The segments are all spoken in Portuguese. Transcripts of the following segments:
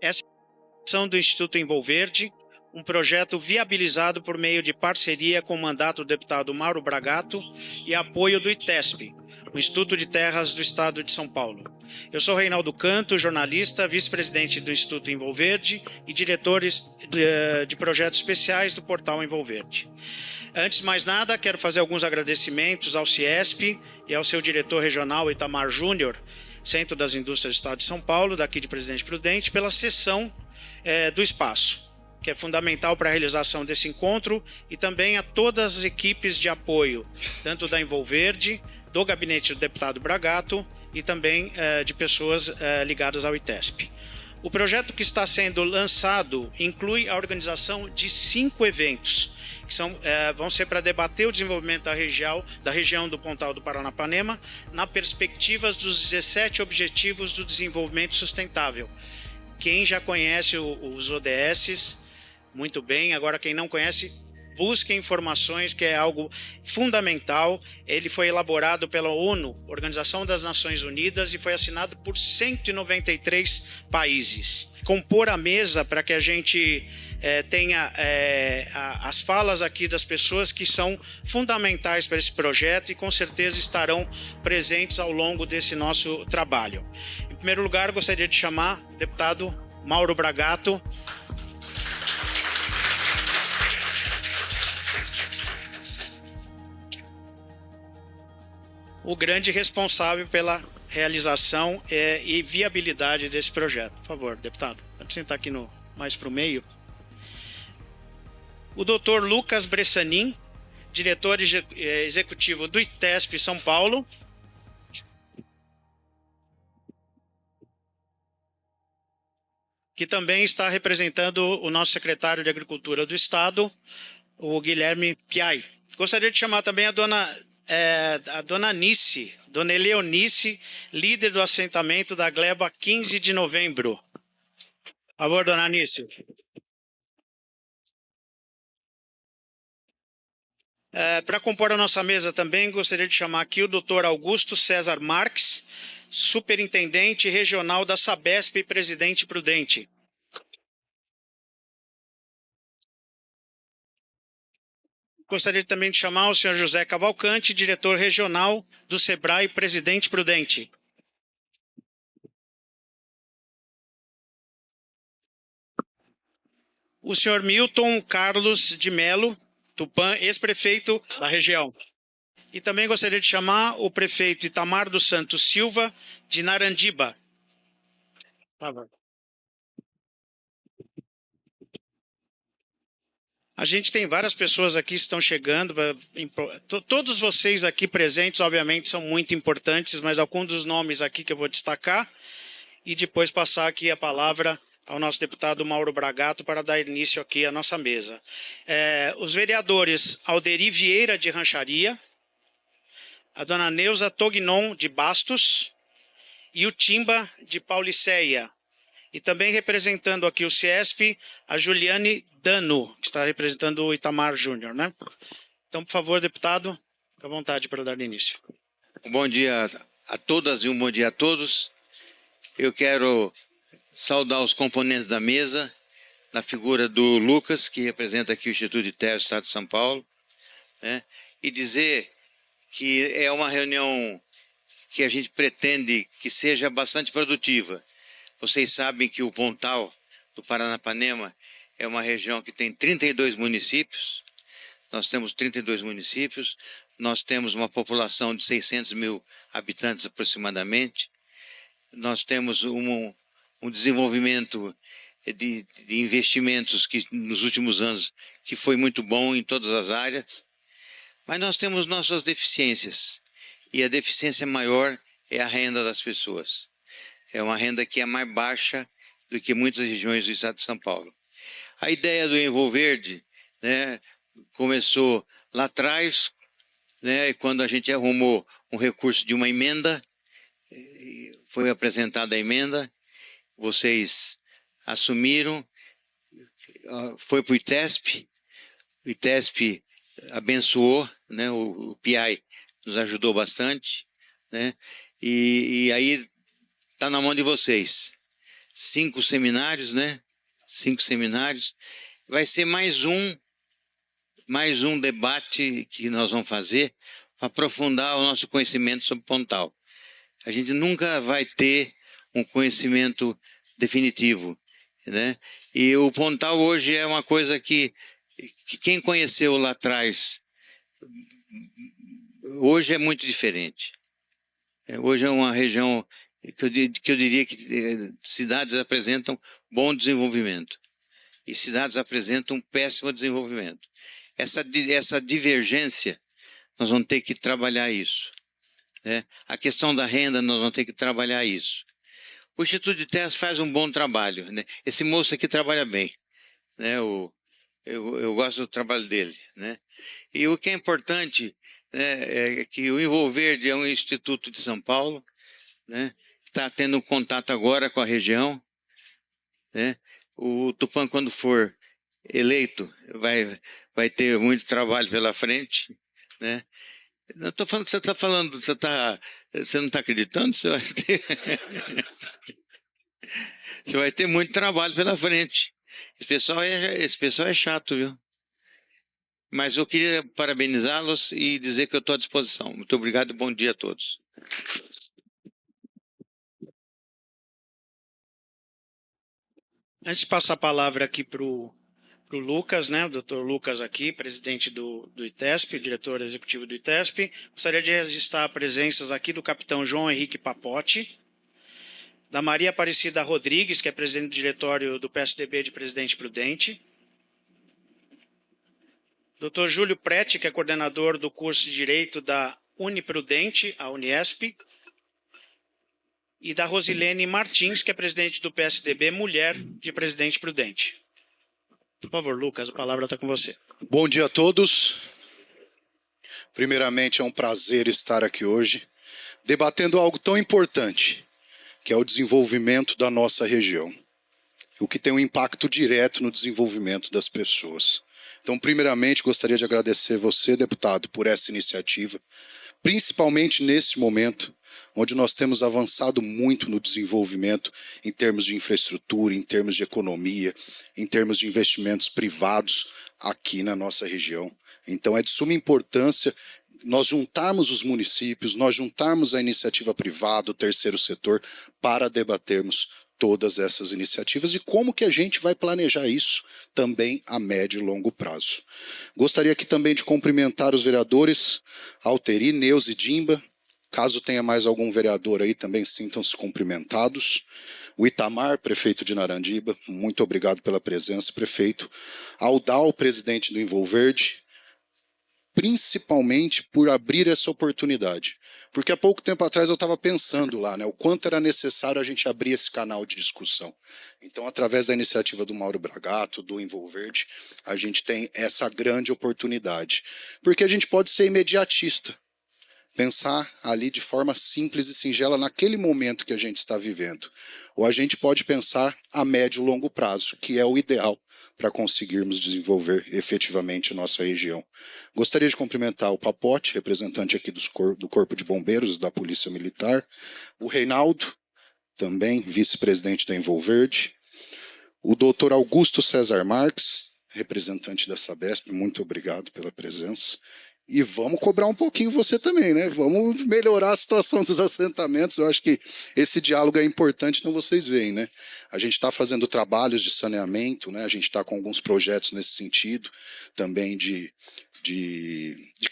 Essa é a ação do Instituto Envolverde, um projeto viabilizado por meio de parceria com o mandato do deputado Mauro Bragato e apoio do ITESP, o Instituto de Terras do Estado de São Paulo. Eu sou Reinaldo Canto, jornalista, vice-presidente do Instituto Envolverde e diretor de projetos especiais do portal Envolverde. Antes de mais nada, quero fazer alguns agradecimentos ao CIESP e ao seu diretor regional, Itamar Júnior, Centro das Indústrias do Estado de São Paulo, daqui de Presidente Prudente, pela cessão do espaço, que é fundamental para a realização desse encontro, e também a todas as equipes de apoio, tanto da Envolverde, do gabinete do deputado Bragato e também de pessoas ligadas ao ITESP. O projeto que está sendo lançado inclui a organização de 5 eventos, que vão ser para debater o desenvolvimento da região do Pontal do Paranapanema, na perspectiva dos 17 Objetivos do Desenvolvimento Sustentável. Quem já conhece os ODS, muito bem. Agora, quem não conhece, busque informações, que é algo fundamental. Ele foi elaborado pela ONU, Organização das Nações Unidas, e foi assinado por 193 países. Compor a mesa para que a gente tenha as falas aqui das pessoas que são fundamentais para esse projeto e com certeza estarão presentes ao longo desse nosso trabalho. Em primeiro lugar, gostaria de chamar o deputado Mauro Bragato. O grande responsável pela realização e viabilidade desse projeto. Por favor, deputado, pode sentar aqui mais para o meio. O doutor Lucas Bressanin, diretor executivo do ITESP São Paulo. Que também está representando o nosso secretário de Agricultura do Estado, o Guilherme Piai. Gostaria de chamar também a dona Nice, dona Eleonice, líder do assentamento da Gleba 15 de novembro. Por favor, dona Nice. Para compor a nossa mesa também, gostaria de chamar aqui o doutor Augusto César Marques, superintendente regional da Sabesp e presidente Prudente. Gostaria também de chamar o senhor José Cavalcante, diretor regional do Sebrae, presidente Prudente. O senhor Milton Carlos de Melo Tupã, ex-prefeito da região. E também gostaria de chamar o prefeito Itamar dos Santos Silva, de Narandiba. Tá bom. A gente tem várias pessoas aqui que estão chegando. Todos vocês aqui presentes, obviamente, são muito importantes, mas alguns dos nomes aqui que eu vou destacar e depois passar aqui a palavra ao nosso deputado Mauro Bragato para dar início aqui à nossa mesa. Os vereadores Alderi Vieira, de Rancharia, a dona Neuza Tognon, de Bastos, e o Timba, de Pauliceia. E também representando aqui o CIESP, a Juliane Dano, que está representando o Itamar Júnior, né? Então, por favor, deputado, fique à vontade para dar início. Um bom dia a todas e um bom dia a todos. Eu quero saudar os componentes da mesa, na figura do Lucas, que representa aqui o Instituto de Terras do Estado de São Paulo, né? E dizer que é uma reunião que a gente pretende que seja bastante produtiva. Vocês sabem que o Pontal do Paranapanema é uma região que tem 32 municípios. Nós temos 32 municípios, nós temos uma população de 600 mil habitantes aproximadamente. Nós temos um desenvolvimento de investimentos que nos últimos anos que foi muito bom em todas as áreas, mas nós temos nossas deficiências, e a deficiência maior é a renda das pessoas. É uma renda que é mais baixa do que muitas regiões do estado de São Paulo. A ideia do Envolverde, né, começou lá atrás, né, quando a gente arrumou um recurso de uma emenda, foi apresentada a emenda, vocês assumiram, foi para o ITESP abençoou, né, o PI nos ajudou bastante, né, e aí está na mão de vocês. 5 seminários, né? 5 seminários. Vai ser mais um debate que nós vamos fazer para aprofundar o nosso conhecimento sobre Pontal. A gente nunca vai ter um conhecimento definitivo, né? E o Pontal hoje é uma coisa que quem conheceu lá atrás, hoje é muito diferente. Hoje é uma região que eu diria que cidades apresentam bom desenvolvimento e cidades apresentam péssimo desenvolvimento. Essa divergência, nós vamos ter que trabalhar isso, né? A questão da renda, nós vamos ter que trabalhar isso. O Instituto de Terras faz um bom trabalho, né? Esse moço aqui trabalha bem, né? Eu gosto do trabalho dele, né? E o que é importante, né, é que o Envolverde é um instituto de São Paulo, né? Está tendo contato agora com a região, né? O Tupã, quando for eleito, vai ter muito trabalho pela frente, né? Não estou falando que você está falando, você não está acreditando? Você vai ter muito trabalho pela frente. Esse pessoal é chato, viu? Mas eu queria parabenizá-los e dizer que eu estou à disposição. Muito obrigado e bom dia a todos. Antes de passar a palavra aqui para o Lucas, né, o doutor Lucas aqui, presidente do ITESP, diretor executivo do ITESP, gostaria de registrar presenças aqui do capitão João Henrique Papotti, da Maria Aparecida Rodrigues, que é presidente do diretório do PSDB de Presidente Prudente, Dr. Júlio Prete, que é coordenador do curso de Direito da Uniprudente, a Uniesp, e da Rosilene Martins, que é presidente do PSDB Mulher de Presidente Prudente. Por favor, Lucas, a palavra está com você. Bom dia a todos. Primeiramente, é um prazer estar aqui hoje, debatendo algo tão importante, que é o desenvolvimento da nossa região, o que tem um impacto direto no desenvolvimento das pessoas. Então, primeiramente, gostaria de agradecer você, deputado, por essa iniciativa, principalmente nesse momento, onde nós temos avançado muito no desenvolvimento em termos de infraestrutura, em termos de economia, em termos de investimentos privados aqui na nossa região. Então, é de suma importância nós juntarmos os municípios, nós juntarmos a iniciativa privada, o terceiro setor, para debatermos todas essas iniciativas e como que a gente vai planejar isso também a médio e longo prazo. Gostaria aqui também de cumprimentar os vereadores Alteri, Neuza e Dimba. Caso tenha mais algum vereador aí, também sintam-se cumprimentados. O Itamar, prefeito de Narandiba, muito obrigado pela presença, prefeito. Aldal, presidente do Envolverde, principalmente por abrir essa oportunidade. Porque há pouco tempo atrás eu estava pensando lá, né, o quanto era necessário a gente abrir esse canal de discussão. Então, através da iniciativa do Mauro Bragato, do Envolverde, a gente tem essa grande oportunidade. Porque a gente pode ser imediatista, pensar ali de forma simples e singela naquele momento que a gente está vivendo. Ou a gente pode pensar a médio e longo prazo, que é o ideal para conseguirmos desenvolver efetivamente a nossa região. Gostaria de cumprimentar o Papote, representante aqui do Corpo de Bombeiros da Polícia Militar, o Reinaldo, também vice-presidente da Envolverde, o doutor Augusto César Marques, representante da Sabesp, muito obrigado pela presença. E vamos cobrar um pouquinho você também, né? Vamos melhorar a situação dos assentamentos. Eu acho que esse diálogo é importante, então vocês veem, né? A gente está fazendo trabalhos de saneamento, né? A gente está com alguns projetos nesse sentido, também de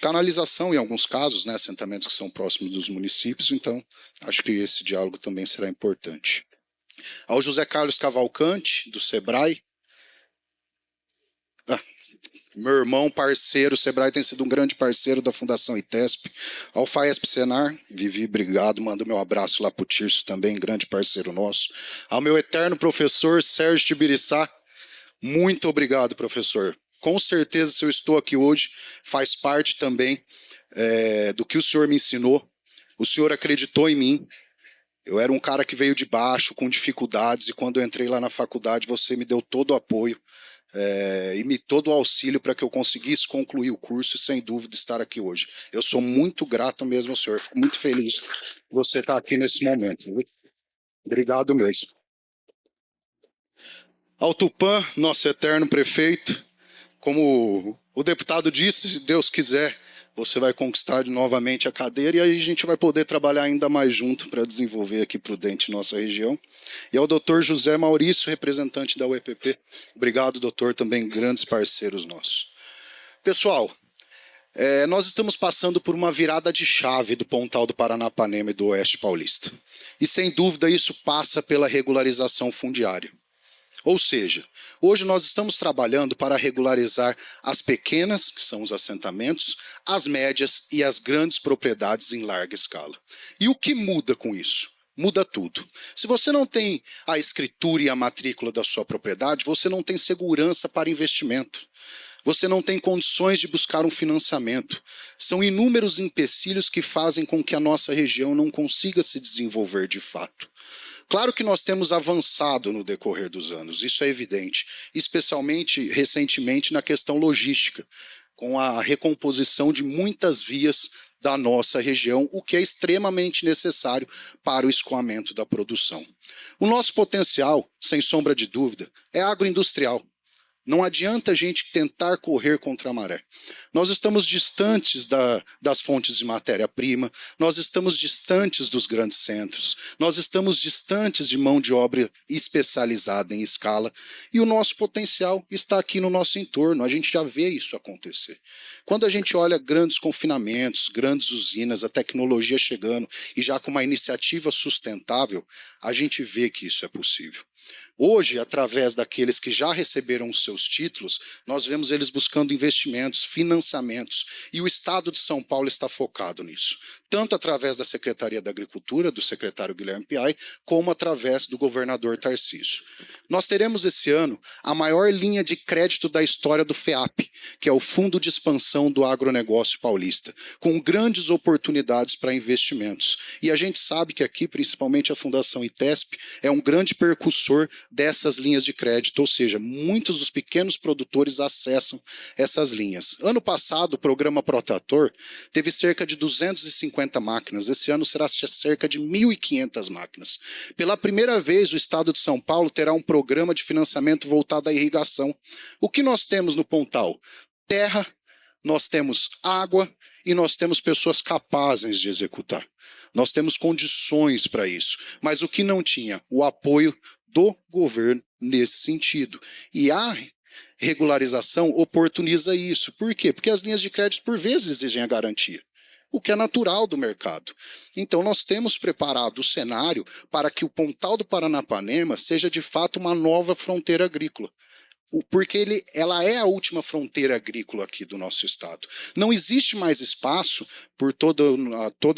canalização em alguns casos, né? Assentamentos que são próximos dos municípios, então acho que esse diálogo também será importante. Ao José Carlos Cavalcante, do Sebrae. Meu irmão, parceiro, o Sebrae tem sido um grande parceiro da Fundação ITESP. Ao FAESP Senar, Vivi, obrigado, mando meu abraço lá para o Tirso também, grande parceiro nosso. Ao meu eterno professor, Sérgio Tibiriçá, muito obrigado, professor. Com certeza, se eu estou aqui hoje, faz parte também do que o senhor me ensinou. O senhor acreditou em mim. Eu era um cara que veio de baixo, com dificuldades, e quando eu entrei lá na faculdade, você me deu todo o apoio. E me todo o auxílio para que eu conseguisse concluir o curso e, sem dúvida, estar aqui hoje. Eu sou muito grato mesmo ao senhor, fico muito feliz de você estar aqui nesse momento. Viu? Obrigado mesmo. Ao Tupã, nosso eterno prefeito, como o deputado disse, se Deus quiser, você vai conquistar novamente a cadeira e aí a gente vai poder trabalhar ainda mais junto para desenvolver aqui Prudente nossa região. E ao doutor José Maurício, representante da UEPP. Obrigado, doutor, também grandes parceiros nossos. Pessoal, nós estamos passando por uma virada de chave do Pontal do Paranapanema e do Oeste Paulista. E sem dúvida isso passa pela regularização fundiária. Ou seja, hoje nós estamos trabalhando para regularizar as pequenas, que são os assentamentos, as médias e as grandes propriedades em larga escala. E o que muda com isso? Muda tudo. Se você não tem a escritura e a matrícula da sua propriedade, você não tem segurança para investimento. Você não tem condições de buscar um financiamento. São inúmeros empecilhos que fazem com que a nossa região não consiga se desenvolver de fato. Claro que nós temos avançado no decorrer dos anos, isso é evidente, especialmente recentemente na questão logística, com a recomposição de muitas vias da nossa região, o que é extremamente necessário para o escoamento da produção. O nosso potencial, sem sombra de dúvida, é agroindustrial. Não adianta a gente tentar correr contra a maré. Nós estamos distantes das fontes de matéria-prima, nós estamos distantes dos grandes centros, nós estamos distantes de mão de obra especializada em escala e o nosso potencial está aqui no nosso entorno, a gente já vê isso acontecer. Quando a gente olha grandes confinamentos, grandes usinas, a tecnologia chegando e já com uma iniciativa sustentável, a gente vê que isso é possível. Hoje, através daqueles que já receberam os seus títulos, nós vemos eles buscando investimentos, financiamentos, e o Estado de São Paulo está focado nisso, tanto através da Secretaria da Agricultura, do secretário Guilherme Piai, como através do governador Tarcísio. Nós teremos esse ano a maior linha de crédito da história do FEAP, que é o Fundo de Expansão do Agronegócio Paulista, com grandes oportunidades para investimentos. E a gente sabe que aqui, principalmente a Fundação ITESP, é um grande percussor dessas linhas de crédito, ou seja, muitos dos pequenos produtores acessam essas linhas. Ano passado, o programa Protrator teve cerca de 250 máquinas, esse ano será cerca de 1.500 máquinas. Pela primeira vez, o Estado de São Paulo terá um programa de financiamento voltado à irrigação. O que nós temos no Pontal? Terra, nós temos água e nós temos pessoas capazes de executar. Nós temos condições para isso, mas o que não tinha? O apoio do governo nesse sentido. E a regularização oportuniza isso. Por quê? Porque as linhas de crédito, por vezes, exigem a garantia, o que é natural do mercado. Então, nós temos preparado o cenário para que o Pontal do Paranapanema seja, de fato, uma nova fronteira agrícola. Porque ela é a última fronteira agrícola aqui do nosso estado. Não existe mais espaço por toda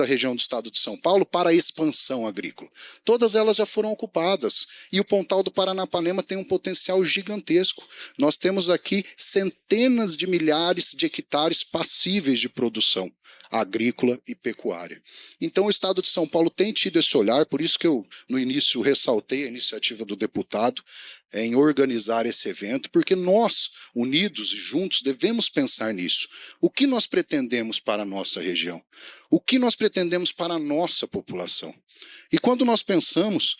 a região do estado de São Paulo para a expansão agrícola. Todas elas já foram ocupadas e o Pontal do Paranapanema tem um potencial gigantesco. Nós temos aqui centenas de milhares de hectares passíveis de produção agrícola e pecuária. Então o estado de São Paulo tem tido esse olhar, por isso que eu no início ressaltei a iniciativa do deputado em organizar esse evento, porque nós, unidos e juntos, devemos pensar nisso. O que nós pretendemos para a nossa região? O que nós pretendemos para a nossa população? E quando nós pensamos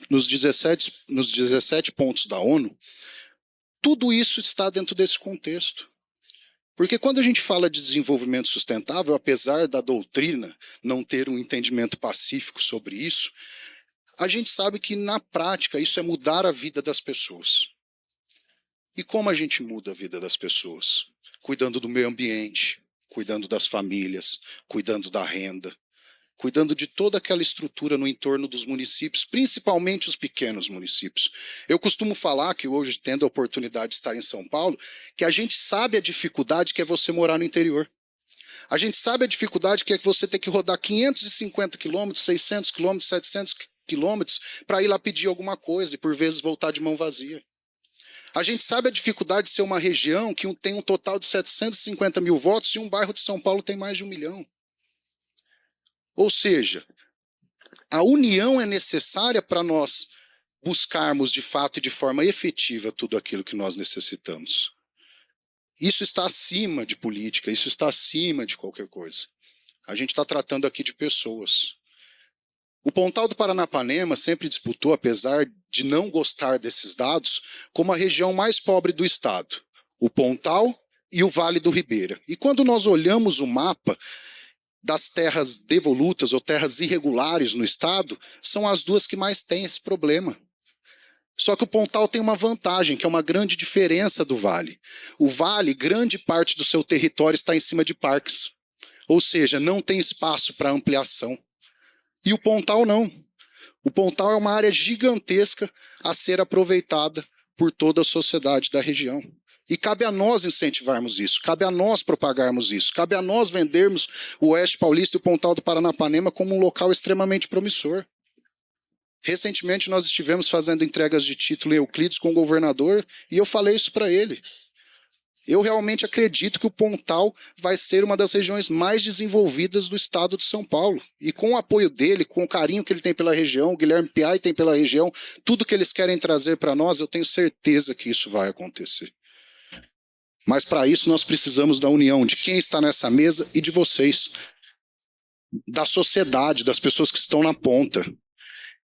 nos 17 pontos da ONU, tudo isso está dentro desse contexto. Porque quando a gente fala de desenvolvimento sustentável, apesar da doutrina não ter um entendimento pacífico sobre isso, a gente sabe que na prática isso é mudar a vida das pessoas. E como a gente muda a vida das pessoas? Cuidando do meio ambiente, cuidando das famílias, cuidando da renda, cuidando de toda aquela estrutura no entorno dos municípios, principalmente os pequenos municípios. Eu costumo falar que hoje, tendo a oportunidade de estar em São Paulo, que a gente sabe a dificuldade que é você morar no interior. A gente sabe a dificuldade que é você ter que rodar 550 quilômetros, 600 quilômetros, 700 quilômetros para ir lá pedir alguma coisa e por vezes voltar de mão vazia. A gente sabe a dificuldade de ser uma região que tem um total de 750 mil votos e um bairro de São Paulo tem mais de 1 milhão. Ou seja, a união é necessária para nós buscarmos de fato e de forma efetiva tudo aquilo que nós necessitamos. Isso está acima de política, isso está acima de qualquer coisa. A gente está tratando aqui de pessoas. O Pontal do Paranapanema sempre disputou, apesar de não gostar desses dados como a região mais pobre do estado, o Pontal e o Vale do Ribeira. E quando nós olhamos o mapa das terras devolutas ou terras irregulares no estado, são as duas que mais têm esse problema. Só que o Pontal tem uma vantagem, que é uma grande diferença do Vale. O Vale, grande parte do seu território está em cima de parques, ou seja, não tem espaço para ampliação. E o Pontal não. O Pontal é uma área gigantesca a ser aproveitada por toda a sociedade da região. E cabe a nós incentivarmos isso, cabe a nós propagarmos isso, cabe a nós vendermos o Oeste Paulista e o Pontal do Paranapanema como um local extremamente promissor. Recentemente nós estivemos fazendo entregas de título em Euclides com o governador e eu falei isso para ele. Eu realmente acredito que o Pontal vai ser uma das regiões mais desenvolvidas do estado de São Paulo. E com o apoio dele, com o carinho que ele tem pela região, o Guilherme Piai tem pela região, tudo que eles querem trazer para nós, eu tenho certeza que isso vai acontecer. Mas para isso nós precisamos da união de quem está nessa mesa e de vocês, da sociedade, das pessoas que estão na ponta.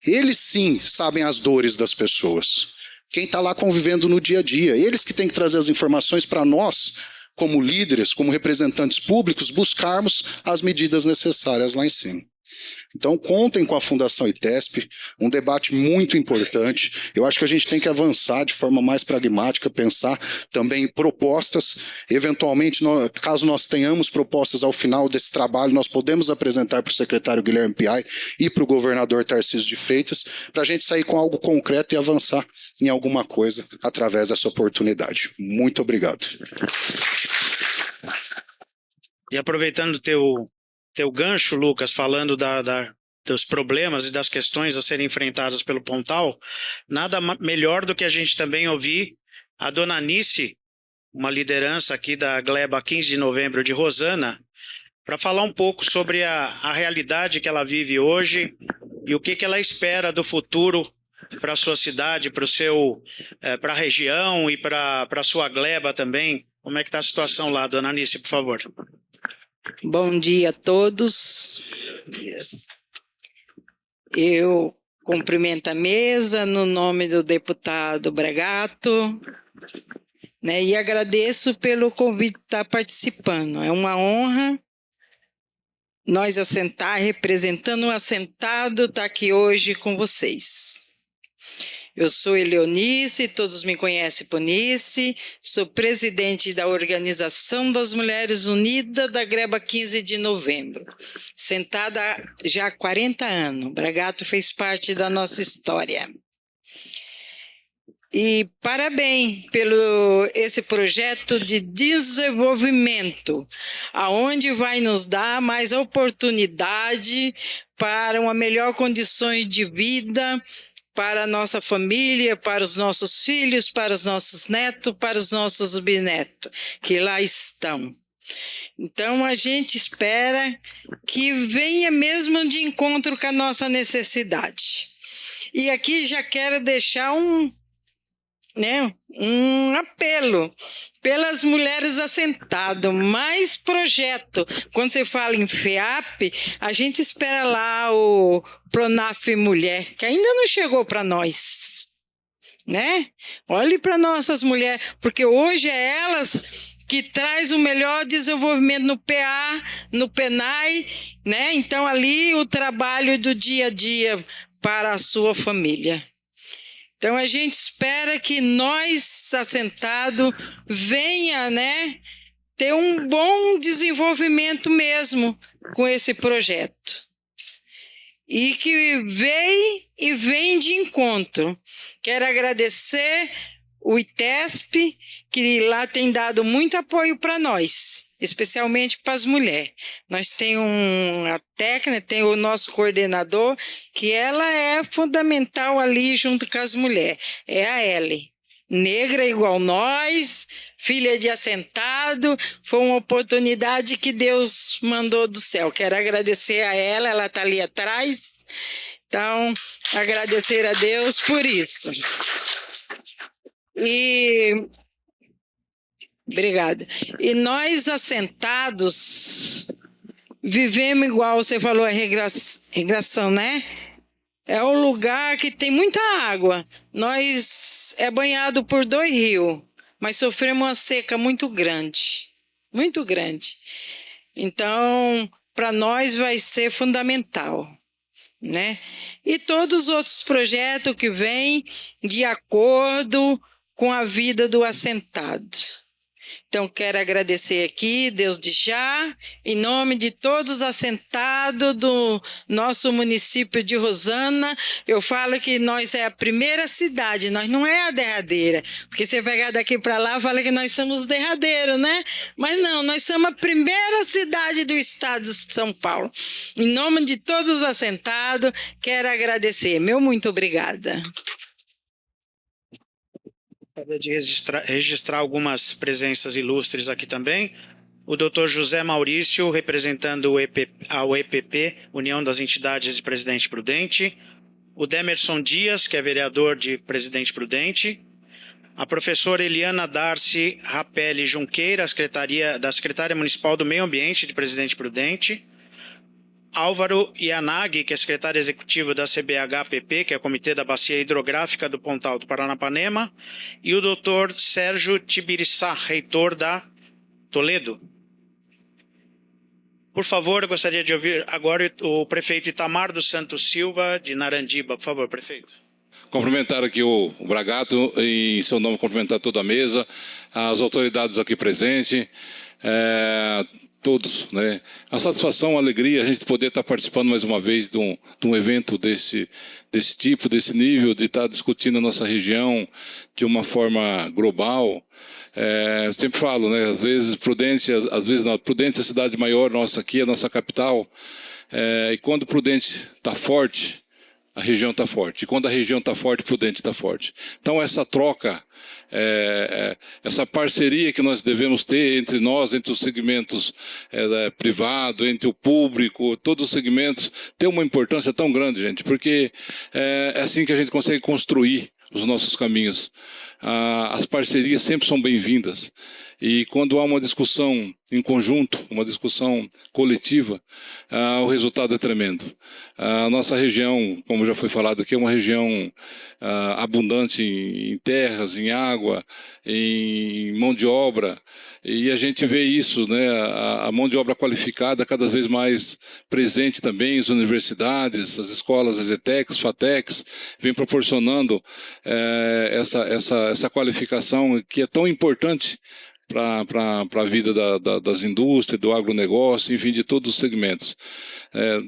Eles sim sabem as dores das pessoas. Quem está lá convivendo no dia a dia. Eles que têm que trazer as informações para nós, como líderes, como representantes públicos, buscarmos as medidas necessárias lá em cima. Então, contem com a Fundação ITESP, um debate muito importante. Eu acho que a gente tem que avançar de forma mais pragmática, pensar também em propostas. Eventualmente, caso nós tenhamos propostas ao final desse trabalho, nós podemos apresentar para o secretário Guilherme Piai e para o governador Tarcísio de Freitas, para a gente sair com algo concreto e avançar em alguma coisa através dessa oportunidade. Muito obrigado. E aproveitando teu gancho, Lucas, falando dos problemas e das questões a serem enfrentadas pelo Pontal, nada melhor do que a gente também ouvir a dona Anice, uma liderança aqui da Gleba 15 de novembro de Rosana, para falar um pouco sobre a realidade que ela vive hoje e o que ela espera do futuro para a sua cidade, para a região e para a sua Gleba também. Como é que está a situação lá, dona Anice, por favor? Bom dia a todos. Eu cumprimento a mesa no nome do deputado Bragato, né, e agradeço pelo convite de estar participando. É uma honra nós representando um assentado, estar aqui hoje com vocês. Eu sou Eleonice, todos me conhecem por Nice, sou presidente da Organização das Mulheres Unidas da Gleba 15 de novembro, sentada já há 40 anos. Bragato fez parte da nossa história. E parabéns pelo esse projeto de desenvolvimento, aonde vai nos dar mais oportunidade para uma melhor condições de vida, para a nossa família, para os nossos filhos, para os nossos netos, para os nossos bisnetos, que lá estão. Então, a gente espera que venha mesmo de encontro com a nossa necessidade. E aqui já quero deixar um apelo pelas mulheres assentadas, mais projeto. Quando você fala em FEAP, a gente espera lá o Pronaf Mulher, que ainda não chegou para nós, né? Olhe para nossas mulheres, porque hoje é elas que traz o melhor desenvolvimento no PA, no PENAI, né? Então ali o trabalho do dia a dia para a sua família. Então, a gente espera que nós, assentados, venha, né, ter um bom desenvolvimento mesmo com esse projeto. E que vem de encontro. Quero agradecer o ITESP, que lá tem dado muito apoio para nós, especialmente para as mulheres. Nós temos uma técnica, tem o nosso coordenador, que ela é fundamental ali junto com as mulheres. É a Ellen, negra igual nós, filha de assentado. Foi uma oportunidade que Deus mandou do céu. Quero agradecer a ela está ali atrás. Então, agradecer a Deus por isso. Obrigada. E nós, assentados, vivemos igual você falou, a regressão, né? é um lugar que tem muita água. Nós é banhado por 2 rios, mas sofremos uma seca muito grande, muito grande. Então, para nós vai ser fundamental, né? E todos os outros projetos que vêm de acordo com a vida do assentado. Então, quero agradecer aqui, Deus de Já, em nome de todos os assentados do nosso município de Rosana. Eu falo que nós é a primeira cidade, nós não é a derradeira. Porque você pegar daqui para lá, fala que nós somos os derradeiros, né? Mas não, nós somos a primeira cidade do estado de São Paulo. Em nome de todos os assentados, quero agradecer. Meu muito obrigada. Gostaria de registrar algumas presenças ilustres aqui também. O Dr. José Maurício, representando a EPP, União das Entidades de Presidente Prudente. O Demerson Dias, que é vereador de Presidente Prudente. A professora Eliana Darcy Rapelli Junqueira, da Secretaria Municipal do Meio Ambiente de Presidente Prudente. Álvaro Yanagi, que é secretário executivo da CBHPP, que é o Comitê da Bacia Hidrográfica do Pontal do Paranapanema, e o Dr. Sérgio Tibiriçá, reitor da Toledo. Por favor, eu gostaria de ouvir agora o prefeito Itamar dos Santos Silva, de Narandiba. Por favor, prefeito. Cumprimentar aqui o Bragato, e em seu nome cumprimentar toda a mesa, as autoridades aqui presentes, todos, né? A satisfação, a alegria, a gente poder estar participando mais uma vez de um evento desse tipo, desse nível, de estar discutindo a nossa região de uma forma global. Eu sempre falo, né? Às vezes Prudente, às vezes não. Prudente é a cidade maior nossa aqui, a nossa capital. E quando Prudente está forte, a região está forte. E quando a região está forte, Prudente está forte. Então essa troca, essa parceria que nós devemos ter entre nós, entre os segmentos privado, entre o público, todos os segmentos, tem uma importância tão grande, gente, porque é assim que a gente consegue construir os nossos caminhos. As parcerias sempre são bem-vindas. E quando há uma discussão em conjunto, uma discussão coletiva, o resultado é tremendo. A nossa região, como já foi falado aqui, é uma região abundante em terras, em água, em mão de obra, e a gente vê isso, né? A mão de obra qualificada cada vez mais presente também, as universidades, as escolas, as ETECs, FATECs, vem proporcionando essa qualificação que é tão importante para a vida das indústrias, do agronegócio, enfim, de todos os segmentos.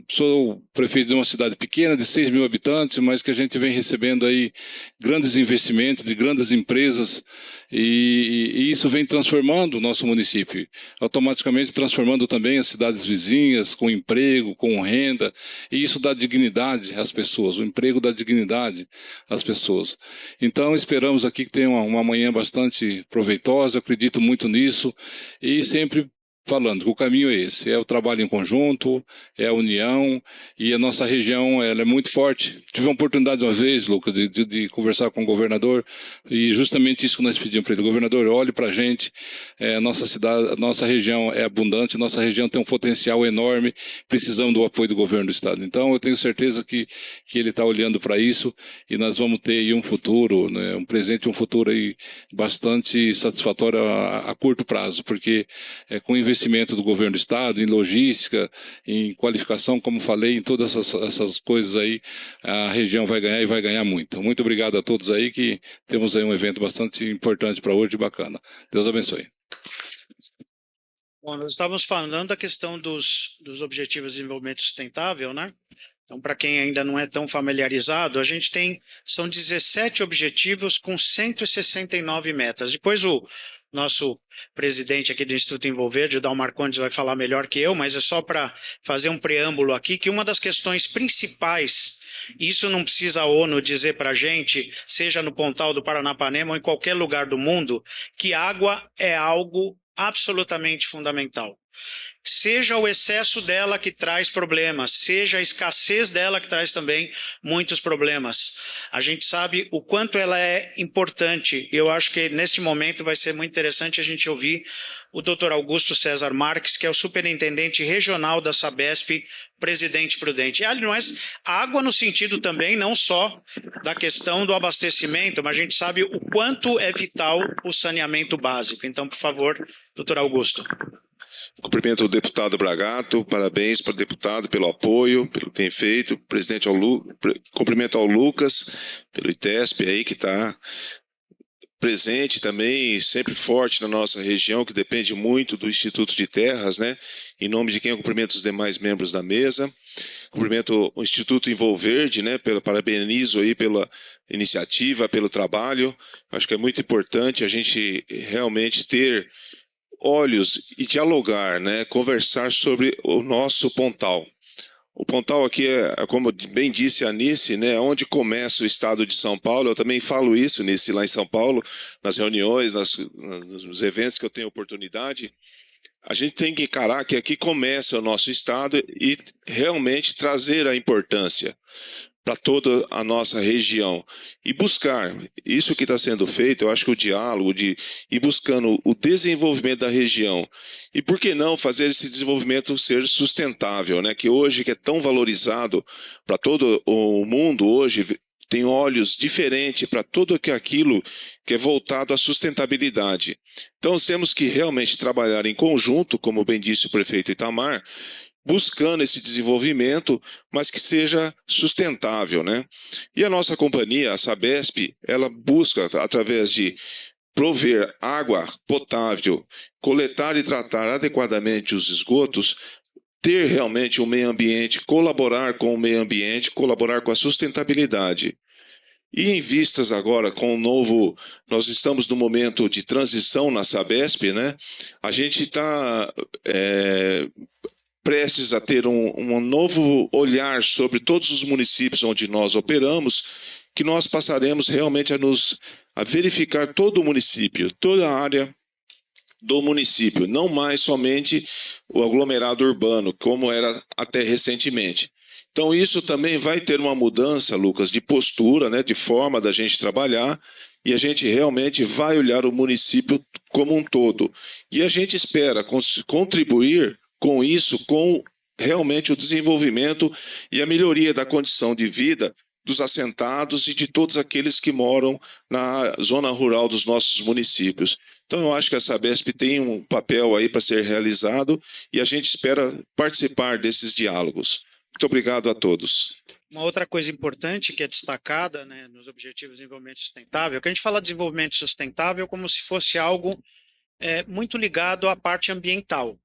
Sou prefeito de uma cidade pequena, de 6 mil habitantes, mas que a gente vem recebendo aí grandes investimentos de grandes empresas, e isso vem transformando o nosso município, automaticamente transformando também as cidades vizinhas, com emprego, com renda, e isso dá dignidade às pessoas, o emprego dá dignidade às pessoas. Então esperamos aqui que tenha uma manhã bastante proveitosa, acredito muito nisso, e sempre falando que o caminho é esse, é o trabalho em conjunto, é a união, e a nossa região ela é muito forte. Tive a oportunidade uma vez, Lucas, de conversar com o governador, e justamente isso que nós pedimos para ele: governador, olhe para a gente, nossa cidade, a nossa região é abundante, nossa região tem um potencial enorme, precisamos do apoio do governo do estado. Então eu tenho certeza que ele está olhando para isso, e nós vamos ter aí um futuro, né, um presente e um futuro aí bastante satisfatório a curto prazo, porque com investimento do governo do estado, em logística, em qualificação, como falei, em todas essas coisas aí, a região vai ganhar, e vai ganhar muito. Muito obrigado a todos aí, que temos aí um evento bastante importante para hoje e bacana. Deus abençoe. Bom, nós estávamos falando da questão dos Objetivos de Desenvolvimento Sustentável, né? Então, para quem ainda não é tão familiarizado, a gente são 17 objetivos com 169 metas. Depois o nosso presidente aqui do Instituto Envolverde, o Dalmar Condes, vai falar melhor que eu, mas é só para fazer um preâmbulo aqui, que uma das questões principais, isso não precisa a ONU dizer para a gente, seja no Pontal do Paranapanema ou em qualquer lugar do mundo, que água é algo absolutamente fundamental. seja o excesso dela que traz problemas, seja a escassez dela que traz também muitos problemas. A gente sabe o quanto ela é importante. Eu acho que neste momento vai ser muito interessante a gente ouvir o Dr. Augusto César Marques, que é o superintendente regional da Sabesp, Presidente Prudente. Aliás, água no sentido também não só da questão do abastecimento, mas a gente sabe o quanto é vital o saneamento básico. Então, por favor, Dr. Augusto. Cumprimento o deputado Bragato, parabéns para o deputado pelo apoio, pelo que tem feito. Presidente cumprimento ao Lucas, pelo ITESP aí que está presente também, sempre forte na nossa região, que depende muito do Instituto de Terras, né? Em nome de quem eu cumprimento os demais membros da mesa. Cumprimento o Instituto Envolverde, né? Parabenizo aí pela iniciativa, pelo trabalho. Acho que é muito importante a gente realmente ter olhos e dialogar, né? Conversar sobre o nosso Pontal. O Pontal aqui é, como bem disse a Nice, né, onde começa o estado de São Paulo. Eu também falo isso, Nice, lá em São Paulo, nas reuniões, nos eventos que eu tenho oportunidade. A gente tem que encarar que aqui começa o nosso estado e realmente trazer a importância para toda a nossa região e buscar isso que está sendo feito. Eu acho que o diálogo de ir buscando o desenvolvimento da região e por que não fazer esse desenvolvimento ser sustentável, né? Que hoje que é tão valorizado para todo o mundo, hoje tem olhos diferentes para tudo aquilo que é voltado à sustentabilidade. Então nós temos que realmente trabalhar em conjunto, como bem disse o prefeito Itamar, buscando esse desenvolvimento, mas que seja sustentável, né? E a nossa companhia, a Sabesp, ela busca, através de prover água potável, coletar e tratar adequadamente os esgotos, ter realmente um meio ambiente, colaborar com o meio ambiente, colaborar com a sustentabilidade. E em vistas agora com o novo, nós estamos no momento de transição na Sabesp, né? A gente está prestes a ter um novo olhar sobre todos os municípios onde nós operamos, que nós passaremos realmente a verificar todo o município, toda a área do município, não mais somente o aglomerado urbano, como era até recentemente. Então isso também vai ter uma mudança, Lucas, de postura, né, de forma da gente trabalhar, e a gente realmente vai olhar o município como um todo. E a gente espera contribuir com isso, com realmente o desenvolvimento e a melhoria da condição de vida dos assentados e de todos aqueles que moram na zona rural dos nossos municípios. Então eu acho que a Sabesp tem um papel aí para ser realizado e a gente espera participar desses diálogos. Muito obrigado a todos. Uma outra coisa importante que é destacada, né, nos Objetivos de Desenvolvimento Sustentável, que a gente fala de desenvolvimento sustentável como se fosse algo muito ligado à parte ambiental.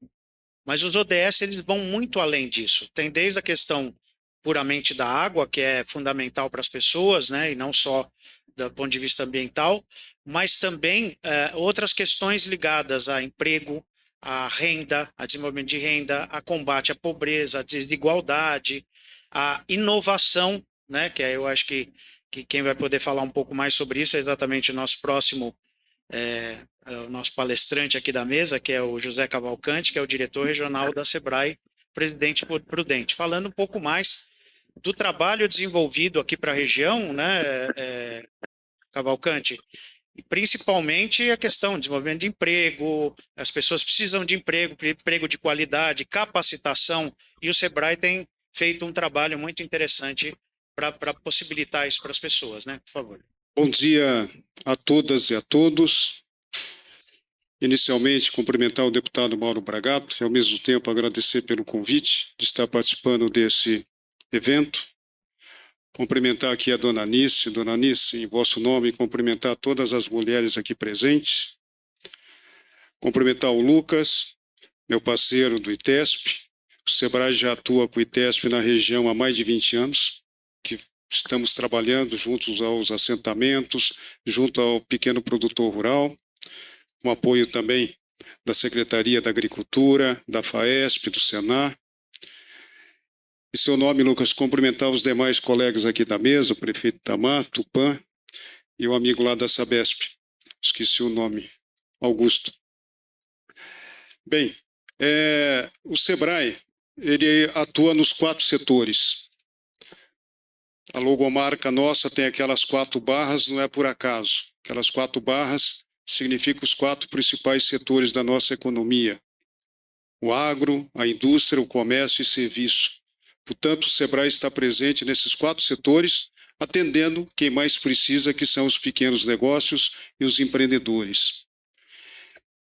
Mas os ODS eles vão muito além disso. Tem desde a questão puramente da água, que é fundamental para as pessoas, né, e não só do ponto de vista ambiental, mas também outras questões ligadas a emprego, a renda, a desenvolvimento de renda, a combate à pobreza, à desigualdade, a inovação, né, que eu acho que quem vai poder falar um pouco mais sobre isso é exatamente o nosso próximo o nosso palestrante aqui da mesa, que é o José Cavalcante, que é o diretor regional da Sebrae, Presidente Prudente, falando um pouco mais do trabalho desenvolvido aqui para a região, né, Cavalcante, e principalmente a questão do desenvolvimento de emprego. As pessoas precisam de emprego de qualidade, capacitação, e o Sebrae tem feito um trabalho muito interessante para possibilitar isso para as pessoas, né? Por favor. Bom dia a todas e a todos. Inicialmente, cumprimentar o deputado Mauro Bragato e, ao mesmo tempo, agradecer pelo convite de estar participando desse evento. Cumprimentar aqui a Dona Nice, em vosso nome, cumprimentar todas as mulheres aqui presentes. Cumprimentar o Lucas, meu parceiro do ITESP. O Sebrae já atua com o ITESP na região há mais de 20 anos, que estamos trabalhando juntos aos assentamentos, junto ao pequeno produtor rural, com apoio também da Secretaria da Agricultura, da FAESP, do Senar. Em seu nome, Lucas, cumprimentar os demais colegas aqui da mesa, o prefeito Itamar, Tupã, e o amigo lá da Sabesp, esqueci o nome, Augusto. Bem, O SEBRAE, ele atua nos 4 setores. A logomarca nossa tem aquelas 4 barras, não é por acaso. Aquelas 4 barras significam os 4 principais setores da nossa economia: o agro, a indústria, o comércio e serviço. Portanto, o SEBRAE está presente nesses 4 setores, atendendo quem mais precisa, que são os pequenos negócios e os empreendedores.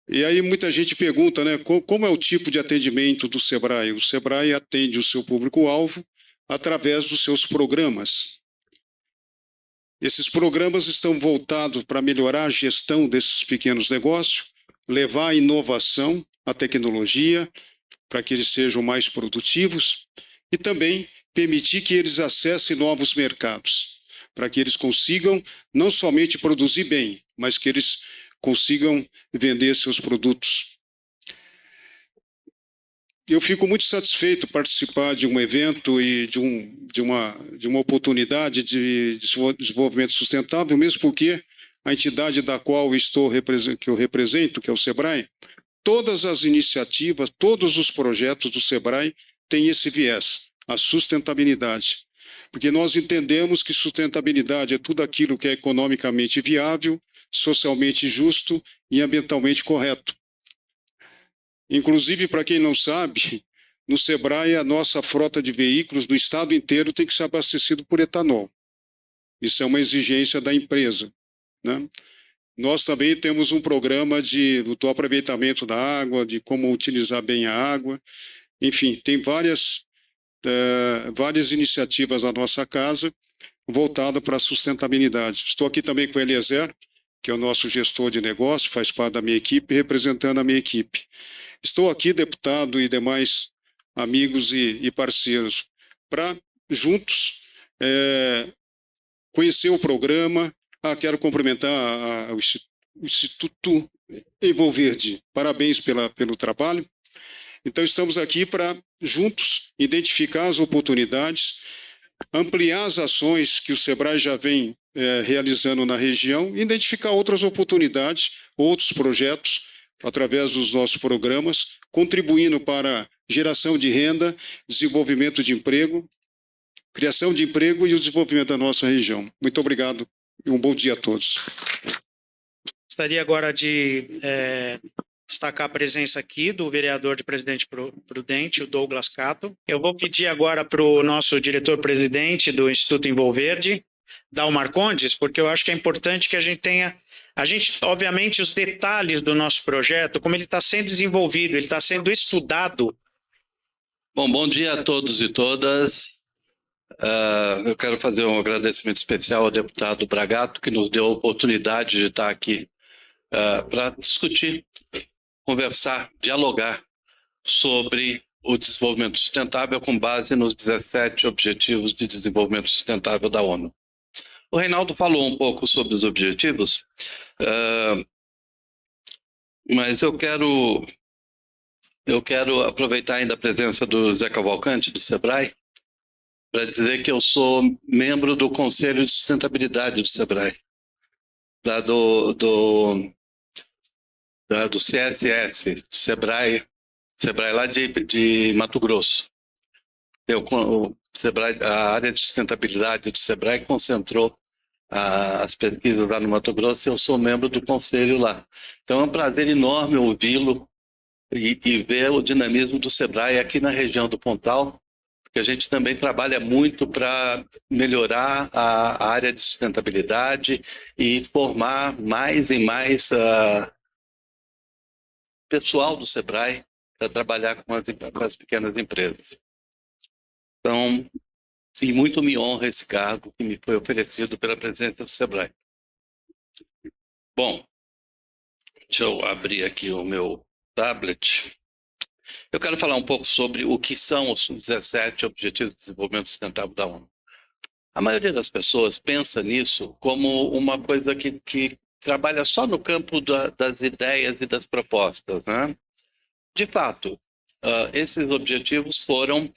E aí muita gente pergunta, né, como é o tipo de atendimento do SEBRAE? O SEBRAE atende o seu público-alvo através dos seus programas. Esses programas estão voltados para melhorar a gestão desses pequenos negócios, levar a inovação, a tecnologia, para que eles sejam mais produtivos, e também permitir que eles acessem novos mercados, para que eles consigam não somente produzir bem, mas que eles consigam vender seus produtos. Eu fico muito satisfeito participar de um evento e de uma oportunidade de desenvolvimento sustentável, mesmo porque a entidade da qual que eu represento, que é o SEBRAE, todas as iniciativas, todos os projetos do SEBRAE têm esse viés, a sustentabilidade. Porque nós entendemos que sustentabilidade é tudo aquilo que é economicamente viável, socialmente justo e ambientalmente correto. Inclusive, para quem não sabe, no SEBRAE a nossa frota de veículos do estado inteiro tem que ser abastecido por etanol. Isso é uma exigência da empresa, né? Nós também temos um programa do aproveitamento da água, de como utilizar bem a água. Enfim, tem várias iniciativas na nossa casa voltadas para a sustentabilidade. Estou aqui também com o Eliezer, que é o nosso gestor de negócio, faz parte da minha equipe, representando a minha equipe. Estou aqui, deputado e demais amigos e parceiros, para juntos conhecer o programa. Quero cumprimentar o Instituto Envolverde. Parabéns pelo trabalho. Então, estamos aqui para, juntos, identificar as oportunidades, ampliar as ações que o SEBRAE já vem realizando na região, e identificar outras oportunidades, outros projetos, através dos nossos programas, contribuindo para geração de renda, desenvolvimento de emprego, criação de emprego e o desenvolvimento da nossa região. Muito obrigado e um bom dia a todos. Gostaria agora de destacar a presença aqui do vereador de Presidente Prudente, o Douglas Cato. Eu vou pedir agora para o nosso diretor-presidente do Instituto Envolverde, Dalmar Condes, porque eu acho que é importante que a gente tenha, obviamente, os detalhes do nosso projeto, como ele está sendo desenvolvido, ele está sendo estudado. Bom dia a todos e todas. Eu quero fazer um agradecimento especial ao deputado Bragato, que nos deu a oportunidade de estar aqui para discutir, conversar, dialogar sobre o desenvolvimento sustentável com base nos 17 Objetivos de Desenvolvimento Sustentável da ONU. O Reinaldo falou um pouco sobre os objetivos, mas eu quero aproveitar ainda a presença do Zé Cavalcante, do SEBRAE, para dizer que eu sou membro do Conselho de Sustentabilidade do SEBRAE, do CSS, SEBRAE lá de Mato Grosso. A área de sustentabilidade do SEBRAE concentrou as pesquisas lá no Mato Grosso e eu sou membro do conselho lá. Então é um prazer enorme ouvi-lo e ver o dinamismo do SEBRAE aqui na região do Pontal, porque a gente também trabalha muito para melhorar a área de sustentabilidade e formar mais e mais pessoal do SEBRAE para trabalhar com as pequenas empresas. Então, e muito me honra esse cargo que me foi oferecido pela presidência do SEBRAE. Bom, deixa eu abrir aqui o meu tablet. Eu quero falar um pouco sobre o que são os 17 Objetivos de Desenvolvimento Sustentável da ONU. A maioria das pessoas pensa nisso como uma coisa que trabalha só no campo das ideias e das propostas, né? De fato, esses objetivos foram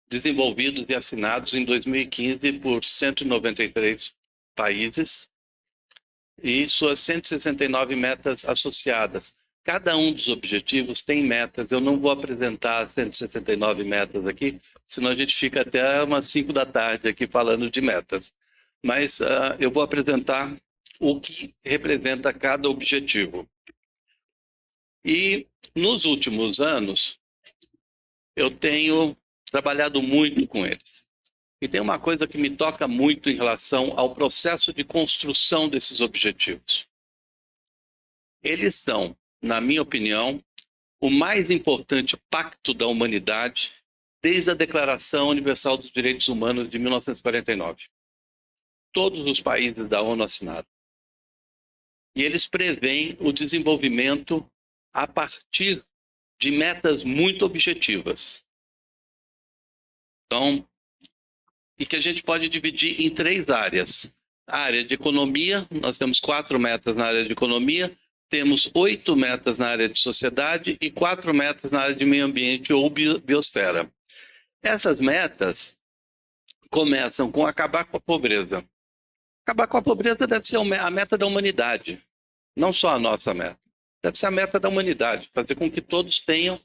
desenvolvidos e assinados em 2015 por 193 países e suas 169 metas associadas. Cada um dos objetivos tem metas. Eu não vou apresentar 169 metas aqui, senão a gente fica até umas 5 da tarde aqui falando de metas. Mas eu vou apresentar o que representa cada objetivo. E nos últimos anos, eu tenho trabalhado muito com eles. E tem uma coisa que me toca muito em relação ao processo de construção desses objetivos. Eles são, na minha opinião, o mais importante pacto da humanidade desde a Declaração Universal dos Direitos Humanos de 1949. Todos os países da ONU assinaram. E eles prevêem o desenvolvimento a partir de metas muito objetivas. Então, e que a gente pode dividir em 3 áreas. A área de economia, nós temos 4 metas na área de economia, temos 8 metas na área de sociedade e 4 metas na área de meio ambiente ou biosfera. Essas metas começam com acabar com a pobreza. Acabar com a pobreza deve ser a meta da humanidade, não só a nossa meta. Deve ser a meta da humanidade, fazer com que todos tenham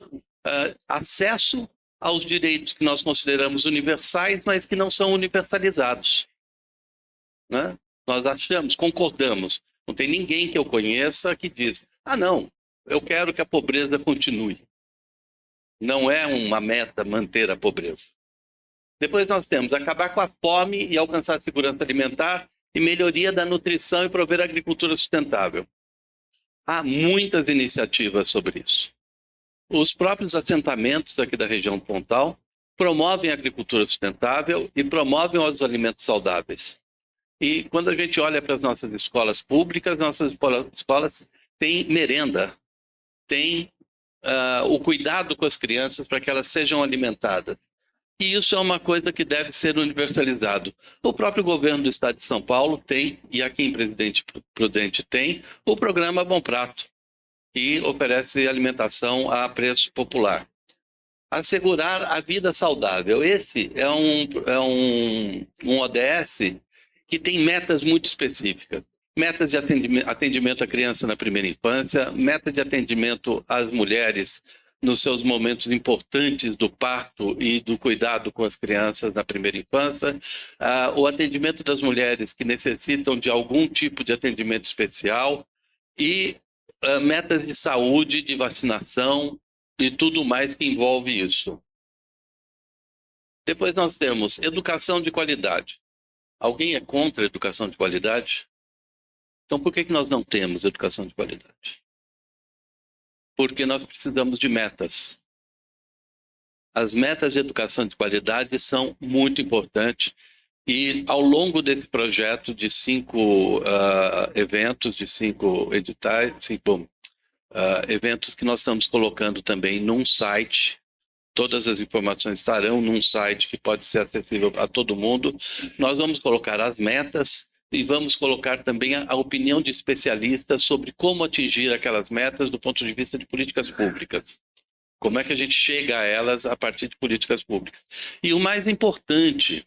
acesso aos direitos que nós consideramos universais, mas que não são universalizados. Né? Nós achamos, concordamos. Não tem ninguém que eu conheça que diz, não, eu quero que a pobreza continue. Não é uma meta manter a pobreza. Depois nós temos acabar com a fome e alcançar a segurança alimentar e melhoria da nutrição e prover a agricultura sustentável. Há muitas iniciativas sobre isso. Os próprios assentamentos aqui da região do Pontal promovem a agricultura sustentável e promovem os alimentos saudáveis. E quando a gente olha para as nossas escolas públicas, nossas escolas têm merenda, têm o cuidado com as crianças para que elas sejam alimentadas. E isso é uma coisa que deve ser universalizado. O próprio governo do estado de São Paulo tem, e aqui em Presidente Prudente tem, o programa Bom Prato, que oferece alimentação a preço popular. Assegurar a vida saudável. Esse é um ODS que tem metas muito específicas. Metas de atendimento à criança na primeira infância, meta de atendimento às mulheres nos seus momentos importantes do parto e do cuidado com as crianças na primeira infância, o atendimento das mulheres que necessitam de algum tipo de atendimento especial e metas de saúde, de vacinação e tudo mais que envolve isso. Depois nós temos educação de qualidade. Alguém é contra a educação de qualidade? Então por que nós não temos educação de qualidade? Porque nós precisamos de metas. As metas de educação de qualidade são muito importantes e ao longo desse projeto de 5 eventos, de 5 editais, 5 eventos que nós estamos colocando também num site, todas as informações estarão num site que pode ser acessível a todo mundo, nós vamos colocar as metas e vamos colocar também a opinião de especialistas sobre como atingir aquelas metas do ponto de vista de políticas públicas. Como é que a gente chega a elas a partir de políticas públicas. E o mais importante,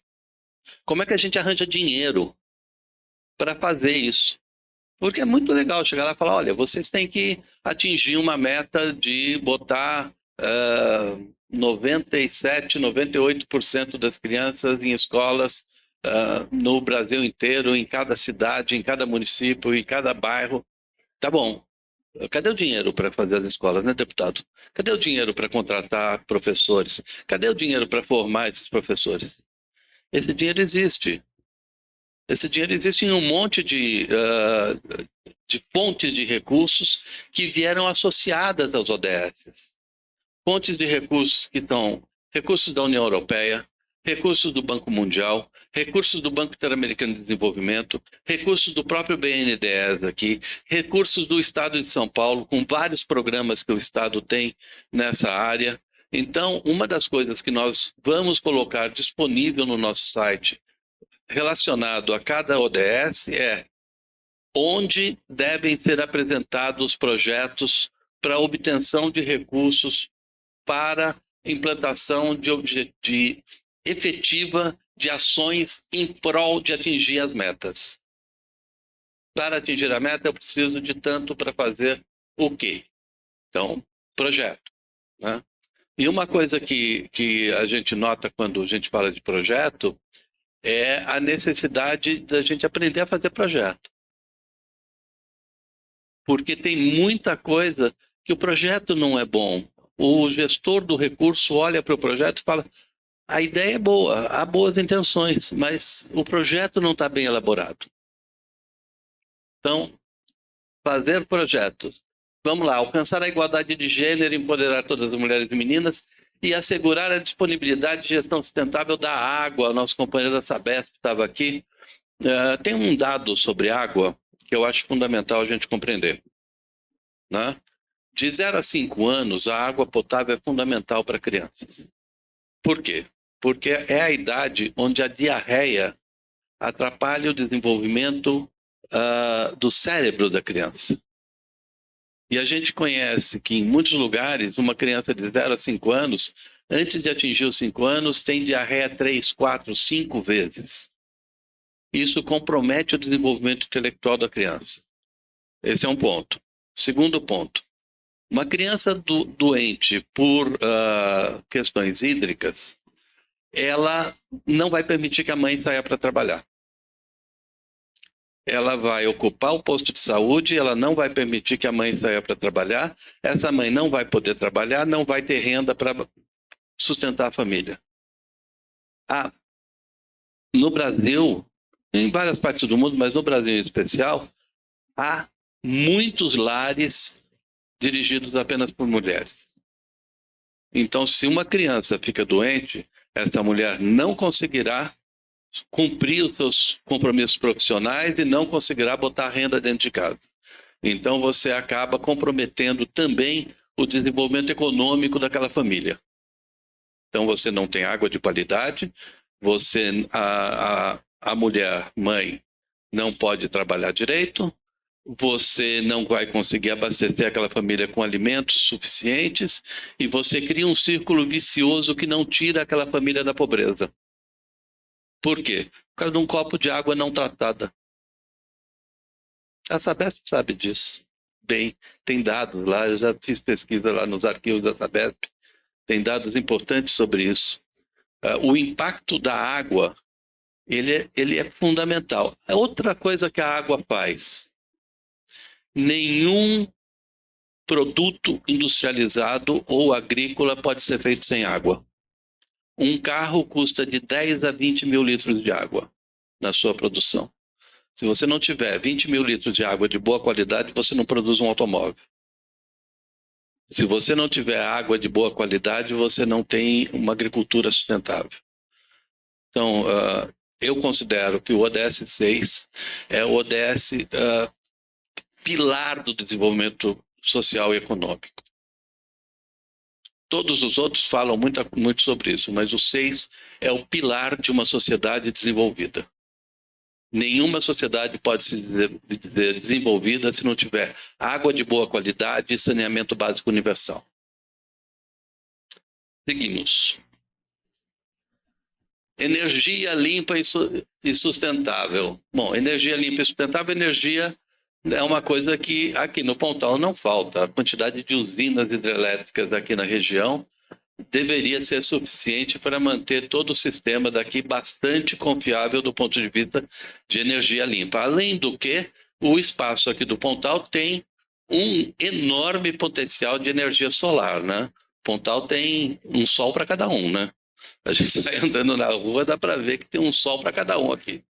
como é que a gente arranja dinheiro para fazer isso? Porque é muito legal chegar lá e falar, olha, vocês têm que atingir uma meta de botar 97, 98% das crianças em escolas no Brasil inteiro, em cada cidade, em cada município, em cada bairro. Tá bom. Cadê o dinheiro para fazer as escolas, né, deputado? Cadê o dinheiro para contratar professores? Cadê o dinheiro para formar esses professores? Esse dinheiro existe. Esse dinheiro existe em um monte de fontes de recursos que vieram associadas aos ODS. Fontes de recursos que são recursos da União Europeia, recursos do Banco Mundial, recursos do Banco Interamericano de Desenvolvimento, recursos do próprio BNDES aqui, recursos do Estado de São Paulo, com vários programas que o Estado tem nessa área. Então, uma das coisas que nós vamos colocar disponível no nosso site relacionado a cada ODS é onde devem ser apresentados os projetos para obtenção de recursos para implantação de efetiva de ações em prol de atingir as metas. Para atingir a meta, eu preciso de tanto para fazer o quê? Então, projeto, né? E uma coisa que a gente nota quando a gente fala de projeto é a necessidade da gente aprender a fazer projeto. Porque tem muita coisa que o projeto não é bom. O gestor do recurso olha para o projeto e fala: a ideia é boa, há boas intenções, mas o projeto não está bem elaborado. Então, fazer projetos. Vamos lá, alcançar a igualdade de gênero, empoderar todas as mulheres e meninas e assegurar a disponibilidade de gestão sustentável da água. O nosso companheiro da Sabesp estava aqui. Tem um dado sobre água que eu acho fundamental a gente compreender, né? De 0 a 5 anos, a água potável é fundamental para crianças. Por quê? Porque é a idade onde a diarreia atrapalha o desenvolvimento do cérebro da criança. E a gente conhece que em muitos lugares, uma criança de 0 a 5 anos, antes de atingir os 5 anos, tem diarreia 3, 4, 5 vezes. Isso compromete o desenvolvimento intelectual da criança. Esse é um ponto. Segundo ponto, uma criança doente por questões hídricas, ela não vai permitir que a mãe saia para trabalhar. Ela vai ocupar o posto de saúde, ela não vai permitir que a mãe saia para trabalhar, essa mãe não vai poder trabalhar, não vai ter renda para sustentar a família. No Brasil, em várias partes do mundo, mas no Brasil em especial, há muitos lares dirigidos apenas por mulheres. Então, se uma criança fica doente, essa mulher não conseguirá cumprir os seus compromissos profissionais e não conseguirá botar renda dentro de casa. Então, você acaba comprometendo também o desenvolvimento econômico daquela família. Então, você não tem água de qualidade, a mulher, mãe, não pode trabalhar direito, você não vai conseguir abastecer aquela família com alimentos suficientes e você cria um círculo vicioso que não tira aquela família da pobreza. Por quê? Por causa de um copo de água não tratada. A Sabesp sabe disso. Bem, tem dados lá, eu já fiz pesquisa lá nos arquivos da Sabesp, tem dados importantes sobre isso. O impacto da água, ele é fundamental. Outra coisa que a água faz: nenhum produto industrializado ou agrícola pode ser feito sem água. Um carro custa de 10 a 20 mil litros de água na sua produção. Se você não tiver 20 mil litros de água de boa qualidade, você não produz um automóvel. Se você não tiver água de boa qualidade, você não tem uma agricultura sustentável. Então, eu considero que o ODS 6 é o ODS pilar do desenvolvimento social e econômico. Todos os outros falam muito sobre isso, mas o 6 é o pilar de uma sociedade desenvolvida. Nenhuma sociedade pode se dizer desenvolvida se não tiver água de boa qualidade e saneamento básico universal. Seguimos. Energia limpa e sustentável. Bom, energia limpa e sustentável, energia é uma coisa que aqui no Pontal não falta. A quantidade de usinas hidrelétricas aqui na região deveria ser suficiente para manter todo o sistema daqui bastante confiável do ponto de vista de energia limpa. Além do que, o espaço aqui do Pontal tem um enorme potencial de energia solar, né? Pontal tem um sol para cada um, né? A gente sai andando na rua, dá para ver que tem um sol para cada um aqui.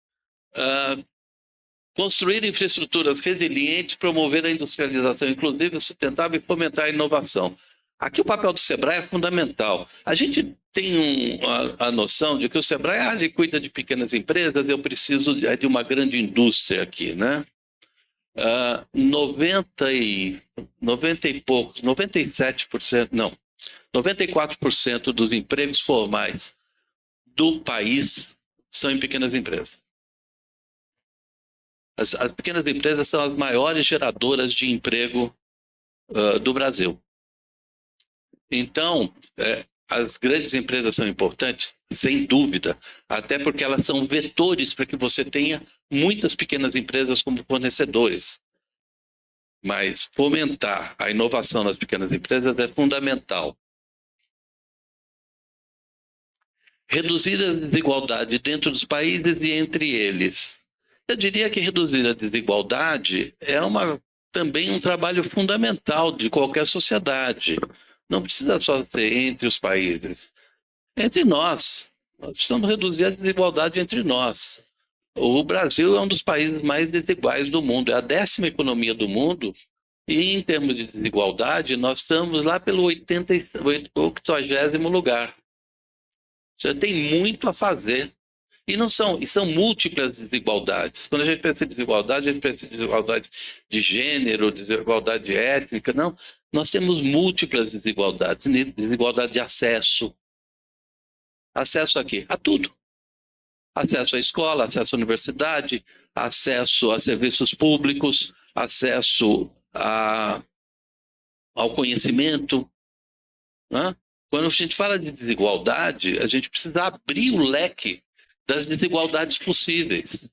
Construir infraestruturas resilientes, promover a industrialização inclusiva, sustentável e fomentar a inovação. Aqui o papel do SEBRAE é fundamental. A gente tem a noção de que o SEBRAE ele cuida de pequenas empresas, eu preciso de uma grande indústria aqui, né? 94% dos empregos formais do país são em pequenas empresas. As pequenas empresas são as maiores geradoras de emprego do Brasil. Então, as grandes empresas são importantes, sem dúvida, até porque elas são vetores para que você tenha muitas pequenas empresas como fornecedores. mas fomentar a inovação nas pequenas empresas é fundamental. Reduzir a desigualdade dentro dos países e entre eles. Eu diria que reduzir a desigualdade é também um trabalho fundamental de qualquer sociedade. Não precisa só ser entre os países. Entre nós. Nós precisamos reduzir a desigualdade entre nós. O Brasil é um dos países mais desiguais do mundo. É a 10ª economia do mundo. E, em termos de desigualdade, nós estamos lá pelo 80º lugar. Você tem muito a fazer. E são múltiplas desigualdades. Quando a gente pensa em desigualdade, a gente pensa em desigualdade de gênero, desigualdade étnica. Não, nós temos múltiplas desigualdades. Desigualdade de acesso. Acesso a quê? A tudo. Acesso à escola, acesso à universidade, acesso a serviços públicos, acesso ao conhecimento. Né? Quando a gente fala de desigualdade, a gente precisa abrir o leque das desigualdades possíveis.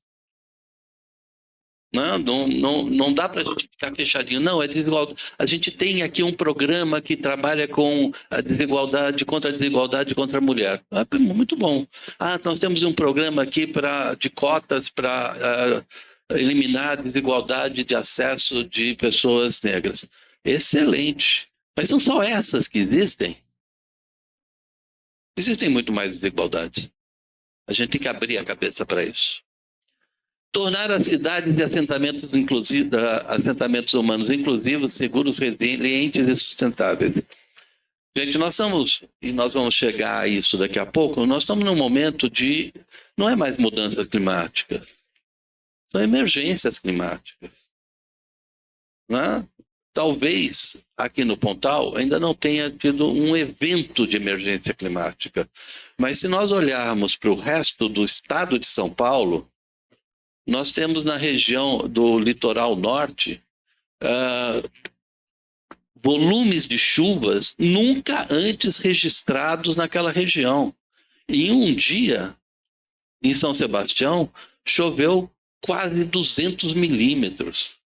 Não dá para a gente ficar fechadinho. Não, é desigualdade. A gente tem aqui um programa que trabalha com a desigualdade contra a mulher. Muito bom. Nós temos um programa aqui de cotas para eliminar a desigualdade de acesso de pessoas negras. Excelente. Mas são só essas que existem? Existem muito mais desigualdades. A gente tem que abrir a cabeça para isso. Tornar as cidades e assentamentos humanos inclusivos, seguros, resilientes e sustentáveis. Gente, nós vamos chegar a isso daqui a pouco, nós estamos num momento não é mais mudanças climáticas, são emergências climáticas. Né? Talvez aqui no Pontal ainda não tenha tido um evento de emergência climática, mas se nós olharmos para o resto do estado de São Paulo, nós temos na região do litoral norte volumes de chuvas nunca antes registrados naquela região. E um dia, em São Sebastião, choveu quase 200 milímetros.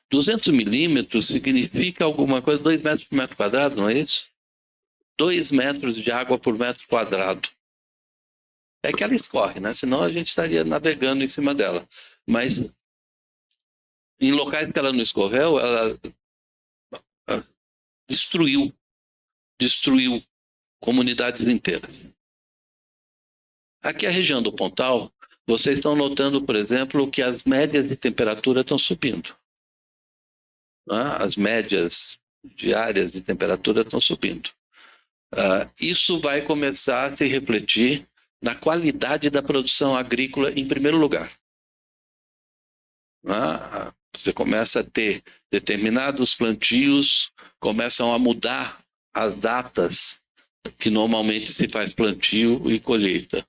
200 milímetros significa alguma coisa, 2 metros por metro quadrado, não é isso? 2 metros de água por metro quadrado. É que ela escorre, né? Senão a gente estaria navegando em cima dela. Mas em locais que ela não escorreu, ela destruiu comunidades inteiras. Aqui a região do Pontal, vocês estão notando, por exemplo, que as médias de temperatura estão subindo. As médias diárias de temperatura estão subindo. Isso vai começar a se refletir na qualidade da produção agrícola em primeiro lugar. Você começa a ter determinados plantios, começam a mudar as datas que normalmente se faz plantio e colheita.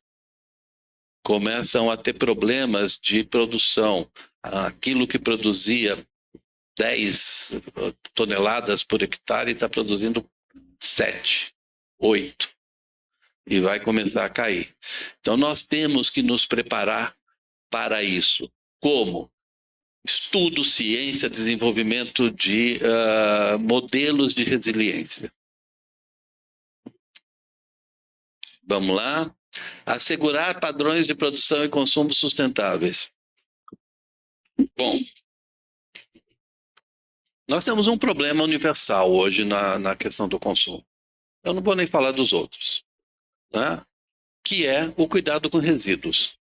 Começam a ter problemas de produção. Aquilo que produzia 10 toneladas por hectare está produzindo 7, 8. E vai começar a cair. Então, nós temos que nos preparar para isso. Como? Estudo, ciência, desenvolvimento de modelos de resiliência. Vamos lá. Assegurar padrões de produção e consumo sustentáveis. Bom, nós temos um problema universal hoje na questão do consumo. Eu não vou nem falar dos outros. Né? Que é o cuidado com resíduos.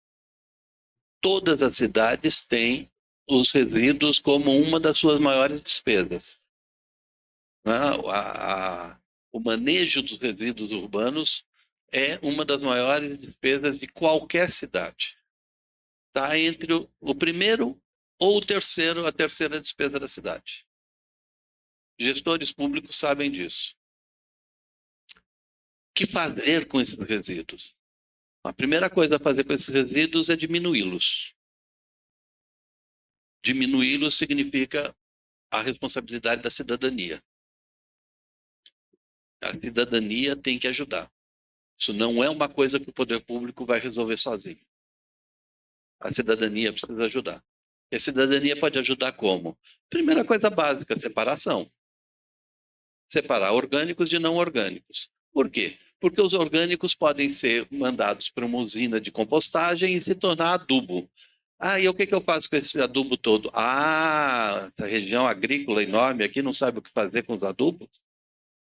Todas as cidades têm os resíduos como uma das suas maiores despesas. Né? O manejo dos resíduos urbanos é uma das maiores despesas de qualquer cidade. Está entre o primeiro ou a terceira despesa da cidade. Gestores públicos sabem disso. O que fazer com esses resíduos? A primeira coisa a fazer com esses resíduos é diminuí-los. Diminuí-los significa a responsabilidade da cidadania. A cidadania tem que ajudar. Isso não é uma coisa que o poder público vai resolver sozinho. A cidadania precisa ajudar. E a cidadania pode ajudar como? Primeira coisa básica, separação. Separar orgânicos de não orgânicos. Por quê? Porque os orgânicos podem ser mandados para uma usina de compostagem e se tornar adubo. E o que eu faço com esse adubo todo? Essa região agrícola enorme aqui não sabe o que fazer com os adubos?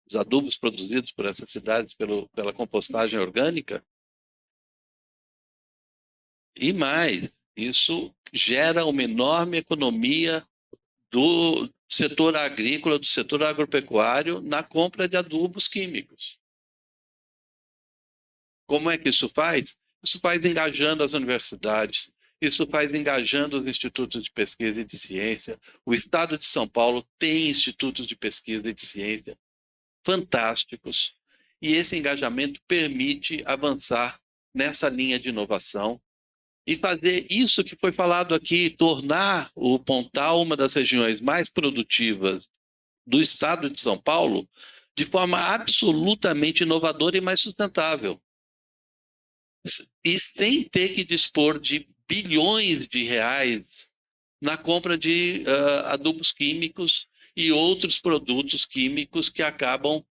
Os adubos produzidos por essas cidades pela compostagem orgânica? E mais, isso gera uma enorme economia do setor agrícola, do setor agropecuário, na compra de adubos químicos. Como é que isso faz? Isso faz engajando as universidades, isso faz engajando os institutos de pesquisa e de ciência. O Estado de São Paulo tem institutos de pesquisa e de ciência fantásticos, e esse engajamento permite avançar nessa linha de inovação e fazer isso que foi falado aqui, tornar o Pontal uma das regiões mais produtivas do Estado de São Paulo de forma absolutamente inovadora e mais sustentável. E sem ter que dispor de bilhões de reais na compra de adubos químicos e outros produtos químicos que acabam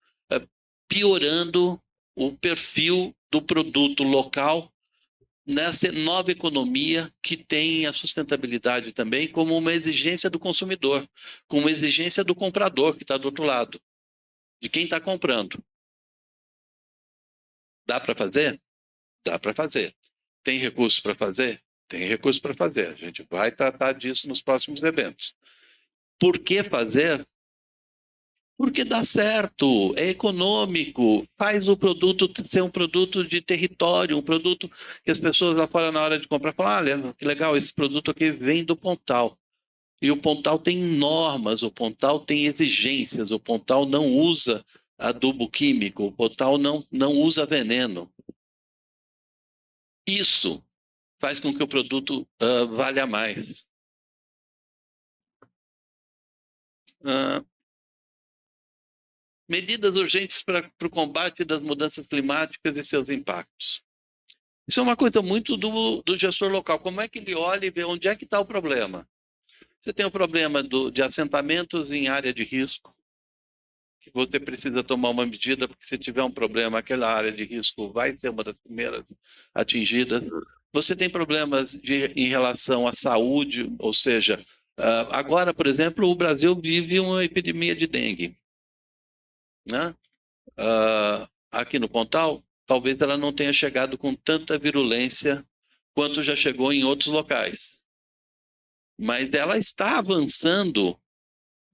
piorando o perfil do produto local nessa nova economia que tem a sustentabilidade também como uma exigência do consumidor, como uma exigência do comprador que está do outro lado, de quem está comprando. Dá para fazer? Dá para fazer. Tem recursos para fazer? Tem recursos para fazer. A gente vai tratar disso nos próximos eventos. Por que fazer? Porque dá certo, é econômico, faz o produto ser um produto de território, um produto que as pessoas lá fora na hora de comprar falam, olha, que legal, esse produto aqui vem do Pontal. E o Pontal tem normas, o Pontal tem exigências, o Pontal não usa adubo químico, o Pontal não usa veneno. Isso faz com que o produto valha mais. Medidas urgentes para o combate das mudanças climáticas e seus impactos. Isso é uma coisa muito do gestor local. Como é que ele olha e vê onde é que está o problema? Você tem o problema de assentamentos em área de risco, que você precisa tomar uma medida, porque se tiver um problema, aquela área de risco vai ser uma das primeiras atingidas. Você tem problemas em relação à saúde, ou seja, agora, por exemplo, o Brasil vive uma epidemia de dengue. Né? Aqui no Pontal, talvez ela não tenha chegado com tanta virulência quanto já chegou em outros locais. Mas ela está avançando,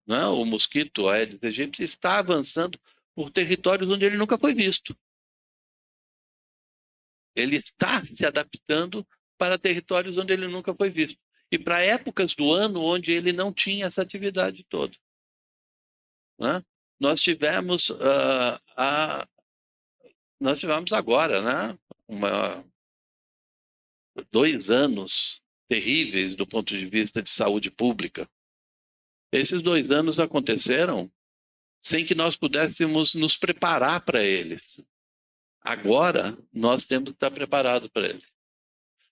né? O mosquito Aedes aegypti está avançando por territórios onde ele nunca foi visto. Ele está se adaptando para territórios onde ele nunca foi visto. E para épocas do ano onde ele não tinha essa atividade toda. Né? Nós tivemos agora, né, 2 anos terríveis do ponto de vista de saúde pública. Esses 2 anos aconteceram sem que nós pudéssemos nos preparar para eles. Agora, nós temos que estar preparados para eles.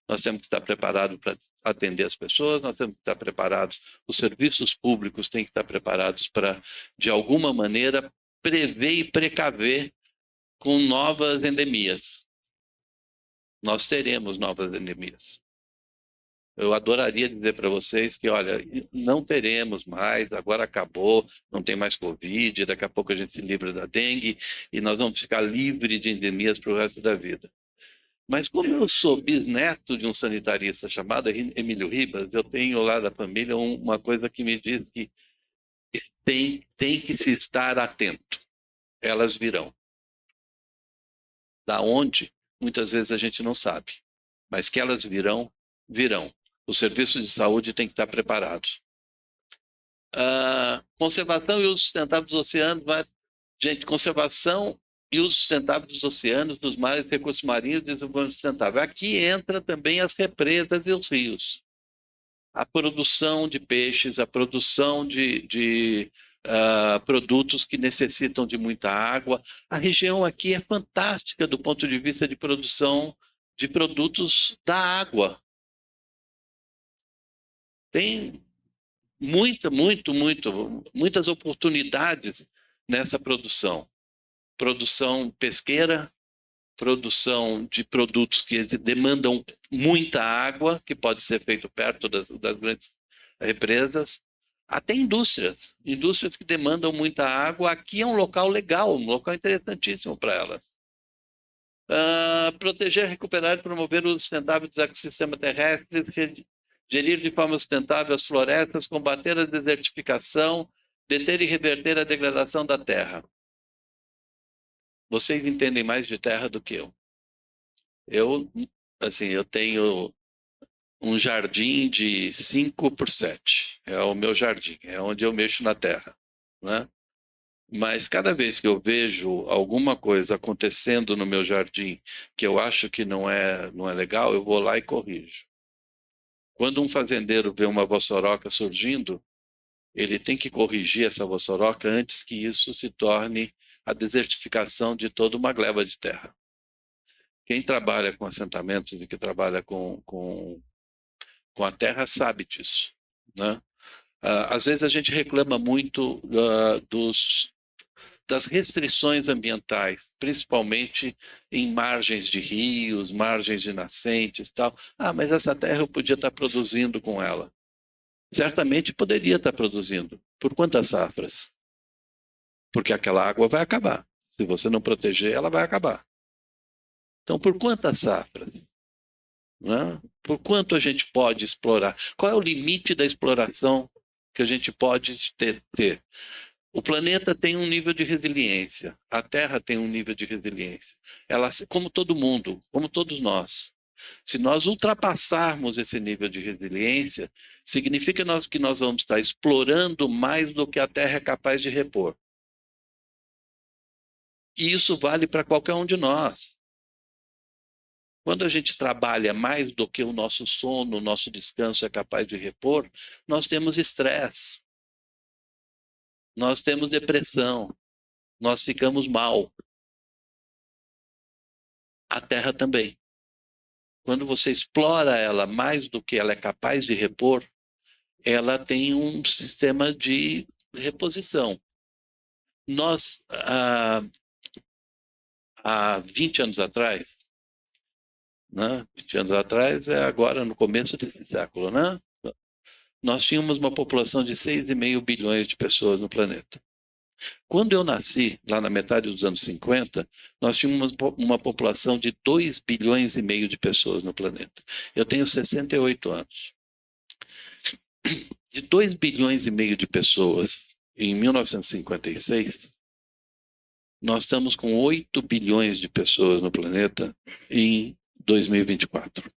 Nós temos que estar preparados para atender as pessoas, nós temos que estar preparados, os serviços públicos têm que estar preparados para, de alguma maneira, prever e precaver com novas endemias. Nós teremos novas endemias. Eu adoraria dizer para vocês que, olha, não teremos mais, agora acabou, não tem mais Covid, daqui a pouco a gente se livra da dengue e nós vamos ficar livres de endemias para o resto da vida. Mas como eu sou bisneto de um sanitarista chamado Emílio Ribas, eu tenho lá da família uma coisa que me diz que tem que se estar atento. Elas virão. Da onde? Muitas vezes a gente não sabe. Mas que elas virão, virão. Os serviços de saúde têm que estar preparados. Conservação e uso sustentável dos oceanos. Gente, conservação e uso sustentável dos oceanos, dos mares, recursos marinhos, desenvolvimento sustentável. Aqui entra também as represas e os rios. A produção de peixes, a produção de produtos que necessitam de muita água. A região aqui é fantástica do ponto de vista de produção de produtos da água. Tem muitas oportunidades nessa produção. Produção pesqueira, produção de produtos que demandam muita água, que pode ser feito perto das grandes represas, até indústrias que demandam muita água. Aqui é um local legal, um local interessantíssimo para elas. Proteger, recuperar e promover o uso sustentável dos ecossistemas terrestres, gerir de forma sustentável as florestas, combater a desertificação, deter e reverter a degradação da terra. Vocês entendem mais de terra do que eu. Eu tenho um jardim de 5x7. É o meu jardim, é onde eu mexo na terra, né? Mas cada vez que eu vejo alguma coisa acontecendo no meu jardim que eu acho que não é legal, eu vou lá e corrijo. Quando um fazendeiro vê uma vossoroca surgindo, ele tem que corrigir essa vossoroca antes que isso se torne a desertificação de toda uma gleba de terra. Quem trabalha com assentamentos e que trabalha com a terra sabe disso, né? Às vezes a gente reclama muito das restrições ambientais, principalmente em margens de rios, margens de nascentes e tal. Mas essa terra eu podia estar produzindo com ela. Certamente poderia estar produzindo. Por quantas safras? Porque aquela água vai acabar. Se você não proteger, ela vai acabar. Então, por quantas safras? Né? Por quanto a gente pode explorar? Qual é o limite da exploração que a gente pode ter? O planeta tem um nível de resiliência, a Terra tem um nível de resiliência. Ela, como todo mundo, como todos nós. Se nós ultrapassarmos esse nível de resiliência, significa que nós vamos estar explorando mais do que a Terra é capaz de repor. E isso vale para qualquer um de nós. Quando a gente trabalha mais do que o nosso sono, o nosso descanso é capaz de repor, nós temos estresse. Nós temos depressão, nós ficamos mal. A Terra também. Quando você explora ela mais do que ela é capaz de repor, ela tem um sistema de reposição. Nós, há 20 anos atrás, né? 20 anos atrás é agora no começo desse século, né? Nós tínhamos uma população de 6,5 bilhões de pessoas no planeta. Quando eu nasci, lá na metade dos anos 50, nós tínhamos uma população de 2,5 bilhões de pessoas no planeta. Eu tenho 68 anos. De 2,5 bilhões de pessoas em 1956, nós estamos com 8 bilhões de pessoas no planeta em 2024.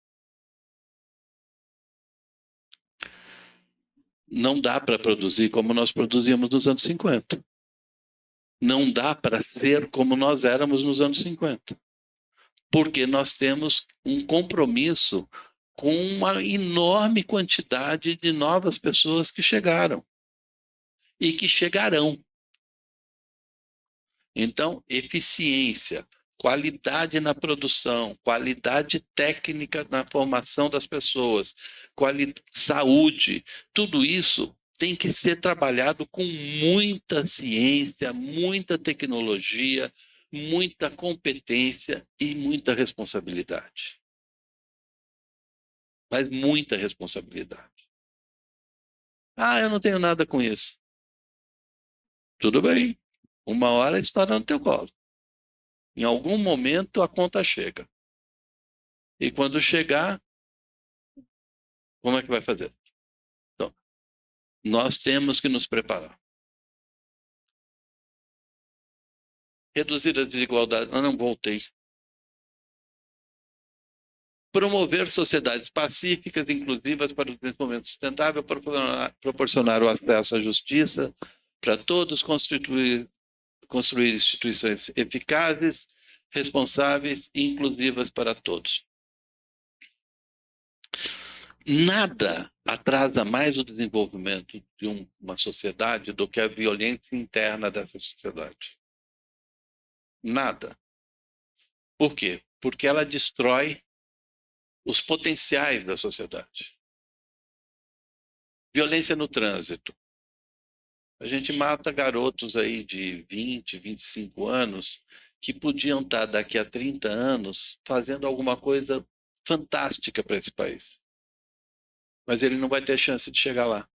Não dá para produzir como nós produzíamos nos anos 50. Não dá para ser como nós éramos nos anos 50. Porque nós temos um compromisso com uma enorme quantidade de novas pessoas que chegaram. E que chegarão. Então, eficiência, qualidade na produção, qualidade técnica na formação das pessoas, saúde, tudo isso tem que ser trabalhado com muita ciência, muita tecnologia, muita competência e muita responsabilidade. Mas muita responsabilidade. Eu não tenho nada com isso. Tudo bem. Uma hora estoura no teu colo. Em algum momento a conta chega. E quando chegar, como é que vai fazer? Então, nós temos que nos preparar. Reduzir as desigualdades. Não voltei. Promover sociedades pacíficas, inclusivas para o desenvolvimento sustentável, proporcionar o acesso à justiça para todos, construir instituições eficazes, responsáveis e inclusivas para todos. Nada atrasa mais o desenvolvimento de uma sociedade do que a violência interna dessa sociedade. Nada. Por quê? Porque ela destrói os potenciais da sociedade. Violência no trânsito. A gente mata garotos aí de 20, 25 anos que podiam estar daqui a 30 anos fazendo alguma coisa fantástica para esse país. Mas ele não vai ter chance de chegar lá.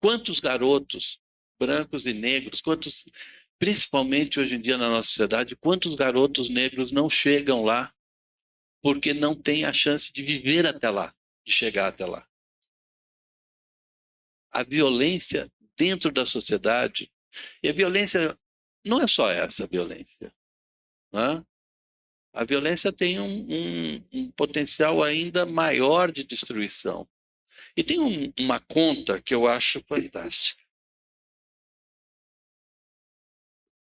Quantos garotos brancos e negros, principalmente hoje em dia na nossa sociedade, quantos garotos negros não chegam lá porque não têm a chance de viver até lá, de chegar até lá? A violência dentro da sociedade, e a violência não é só essa violência, né? A violência tem um potencial ainda maior de destruição. E tem uma conta que eu acho fantástica.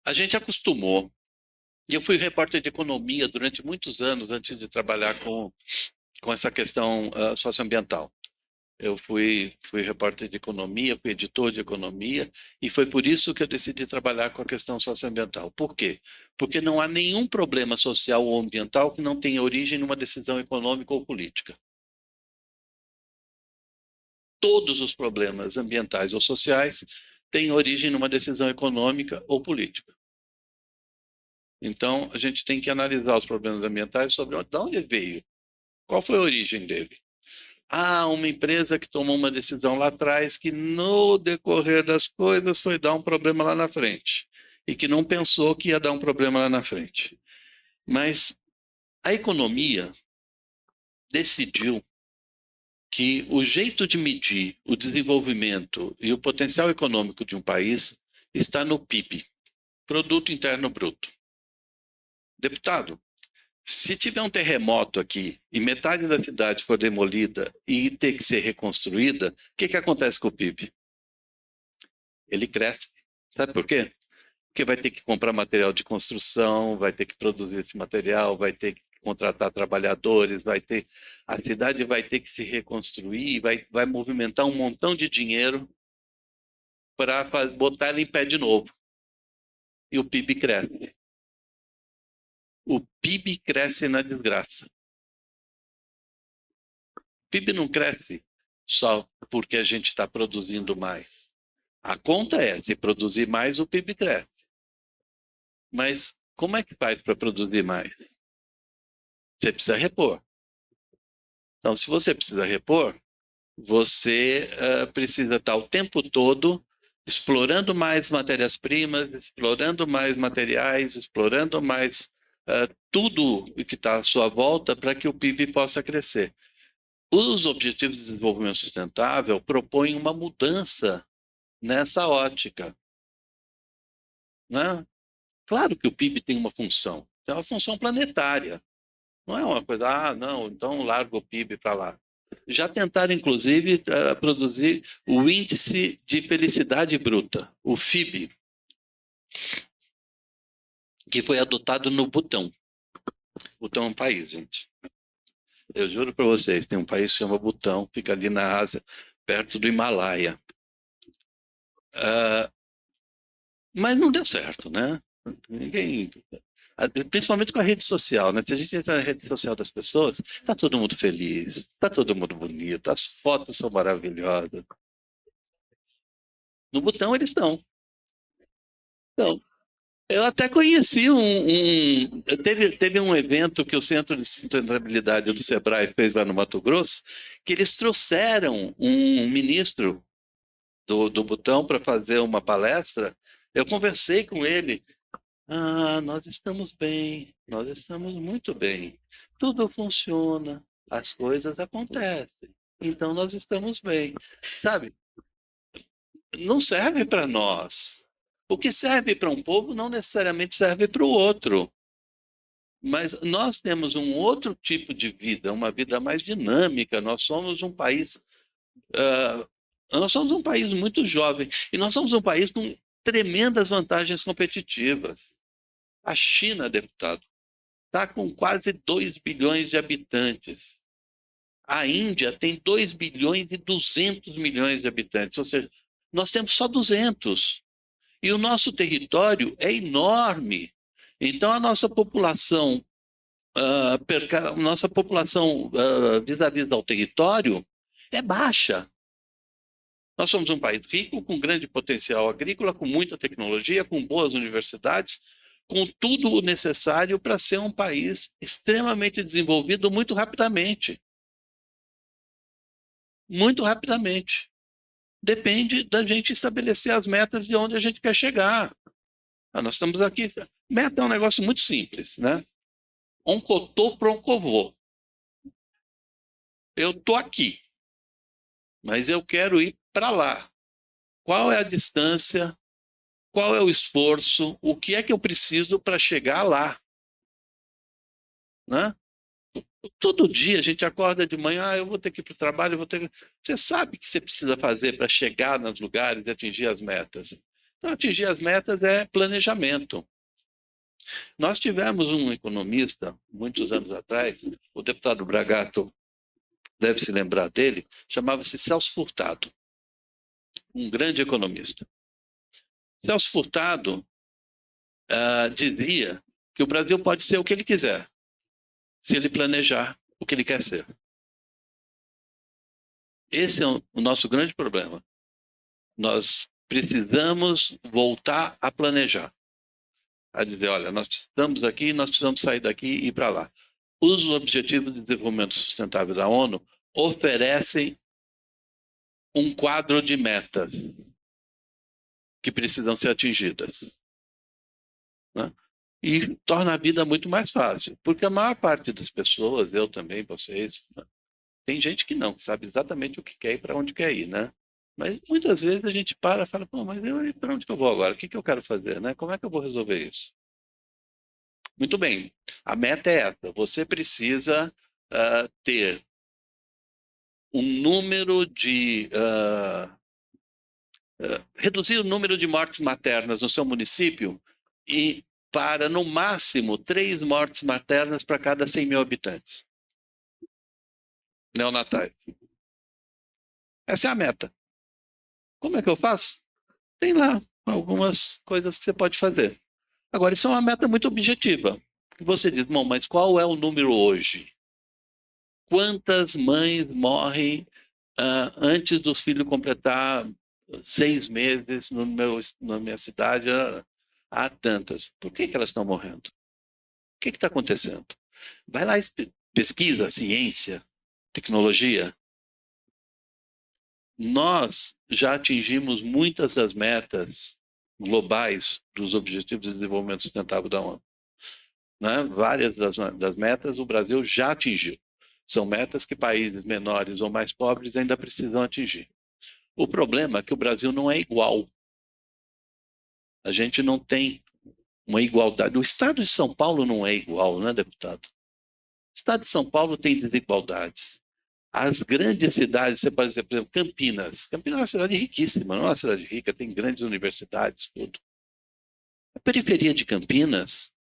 A gente acostumou, e eu fui repórter de economia durante muitos anos antes de trabalhar com essa questão socioambiental. Eu fui repórter de economia, fui editor de economia, e foi por isso que eu decidi trabalhar com a questão socioambiental. Por quê? Porque não há nenhum problema social ou ambiental que não tenha origem numa decisão econômica ou política. Todos os problemas ambientais ou sociais têm origem numa decisão econômica ou política. Então, a gente tem que analisar os problemas ambientais sobre de onde ele veio, qual foi a origem dele. Uma empresa que tomou uma decisão lá atrás que no decorrer das coisas foi dar um problema lá na frente e que não pensou que ia dar um problema lá na frente. Mas a economia decidiu que o jeito de medir o desenvolvimento e o potencial econômico de um país está no PIB, Produto Interno Bruto. Deputado, se tiver um terremoto aqui e metade da cidade for demolida e ter que ser reconstruída, o que acontece com o PIB? Ele cresce. Sabe por quê? Porque vai ter que comprar material de construção, vai ter que produzir esse material, vai ter que contratar trabalhadores, a cidade vai ter que se reconstruir, vai movimentar um montão de dinheiro para botar ela em pé de novo. E o PIB cresce. O PIB cresce na desgraça. O PIB não cresce só porque a gente está produzindo mais. A conta é, se produzir mais, o PIB cresce. Mas como é que faz para produzir mais? Você precisa repor. Então, se você precisa repor, você precisa estar o tempo todo explorando mais matérias-primas, explorando mais materiais, explorando mais tudo que está à sua volta para que o PIB possa crescer. Os Objetivos de Desenvolvimento Sustentável propõem uma mudança nessa ótica, né? Claro que o PIB tem uma função planetária. Não é uma coisa, não, então larga o PIB para lá. Já tentaram, inclusive, produzir o Índice de Felicidade Bruta, o FIB, que foi adotado no Butão. Butão é um país, gente. Eu juro para vocês, tem um país que se chama Butão, fica ali na Ásia, perto do Himalaia. Mas não deu certo, né? Ninguém... Principalmente com a rede social, né? Se a gente entrar na rede social das pessoas, está todo mundo feliz, está todo mundo bonito, as fotos são maravilhosas. No Butão eles estão. Então, eu até conheci teve um evento que o Centro de Sustentabilidade do Sebrae fez lá no Mato Grosso, que eles trouxeram um ministro do Butão para fazer uma palestra. Eu conversei com ele. Nós estamos bem, nós estamos muito bem. Tudo funciona, as coisas acontecem. Então nós estamos bem. Sabe? Não serve para nós. O que serve para um povo não necessariamente serve para o outro. Mas nós temos um outro tipo de vida, uma vida mais dinâmica. Nós somos um país muito jovem e nós somos um país com tremendas vantagens competitivas. A China, deputado, está com quase 2 bilhões de habitantes. A Índia tem 2 bilhões e 200 milhões de habitantes, ou seja, nós temos só 200. E o nosso território é enorme. Então, a nossa população, vis-à-vis ao território, é baixa. Nós somos um país rico, com grande potencial agrícola, com muita tecnologia, com boas universidades, com tudo o necessário para ser um país extremamente desenvolvido muito rapidamente. Muito rapidamente. Depende da gente estabelecer as metas de onde a gente quer chegar. Nós estamos aqui. Meta é um negócio muito simples, né? Oncotô pro oncovô. Eu estou aqui, mas eu quero ir para lá. Qual é a distância? Qual é o esforço? O que é que eu preciso para chegar lá? Né? Todo dia a gente acorda de manhã, eu vou ter que ir para o trabalho, Você sabe o que você precisa fazer para chegar nos lugares e atingir as metas. Então, atingir as metas é planejamento. Nós tivemos um economista, muitos anos atrás, o deputado Bragato deve se lembrar dele, chamava-se Celso Furtado, um grande economista. Celso Furtado dizia que o Brasil pode ser o que ele quiser, se ele planejar o que ele quer ser. Esse é o nosso grande problema. Nós precisamos voltar a planejar. A dizer, olha, nós estamos aqui, nós precisamos sair daqui e ir para lá. Os Objetivos de Desenvolvimento Sustentável da ONU oferecem um quadro de metas que precisam ser atingidas. Né? E torna a vida muito mais fácil. Porque a maior parte das pessoas, eu também, vocês, né? Tem gente que não, sabe exatamente o que quer e para onde quer ir, né? Mas muitas vezes a gente para e fala, pô, mas para onde que eu vou agora? O que eu quero fazer? Né? Como é que eu vou resolver isso? Muito bem, a meta é essa. Você precisa ter um número de... reduzir o número de mortes maternas no seu município e para, no máximo, 3 mortes maternas para cada 100 mil habitantes neonatais. Essa é a meta. Como é que eu faço? Tem lá algumas coisas que você pode fazer. Agora, isso é uma meta muito objetiva. Você diz, bom, mas qual é o número hoje? Quantas mães morrem antes dos filhos completar 6 meses na minha cidade? Há tantas. Por que elas estão morrendo? O que está acontecendo? Vai lá, pesquisa, ciência, tecnologia. Nós já atingimos muitas das metas globais dos Objetivos de Desenvolvimento Sustentável da ONU. Né? Várias das metas o Brasil já atingiu. São metas que países menores ou mais pobres ainda precisam atingir. O problema é que o Brasil não é igual. A gente não tem uma igualdade. O estado de São Paulo não é igual, né, deputado? O estado de São Paulo tem desigualdades. As grandes cidades, você pode dizer, por exemplo, Campinas. Campinas é uma cidade riquíssima, não é uma cidade rica, tem grandes universidades, tudo. A periferia de Campinas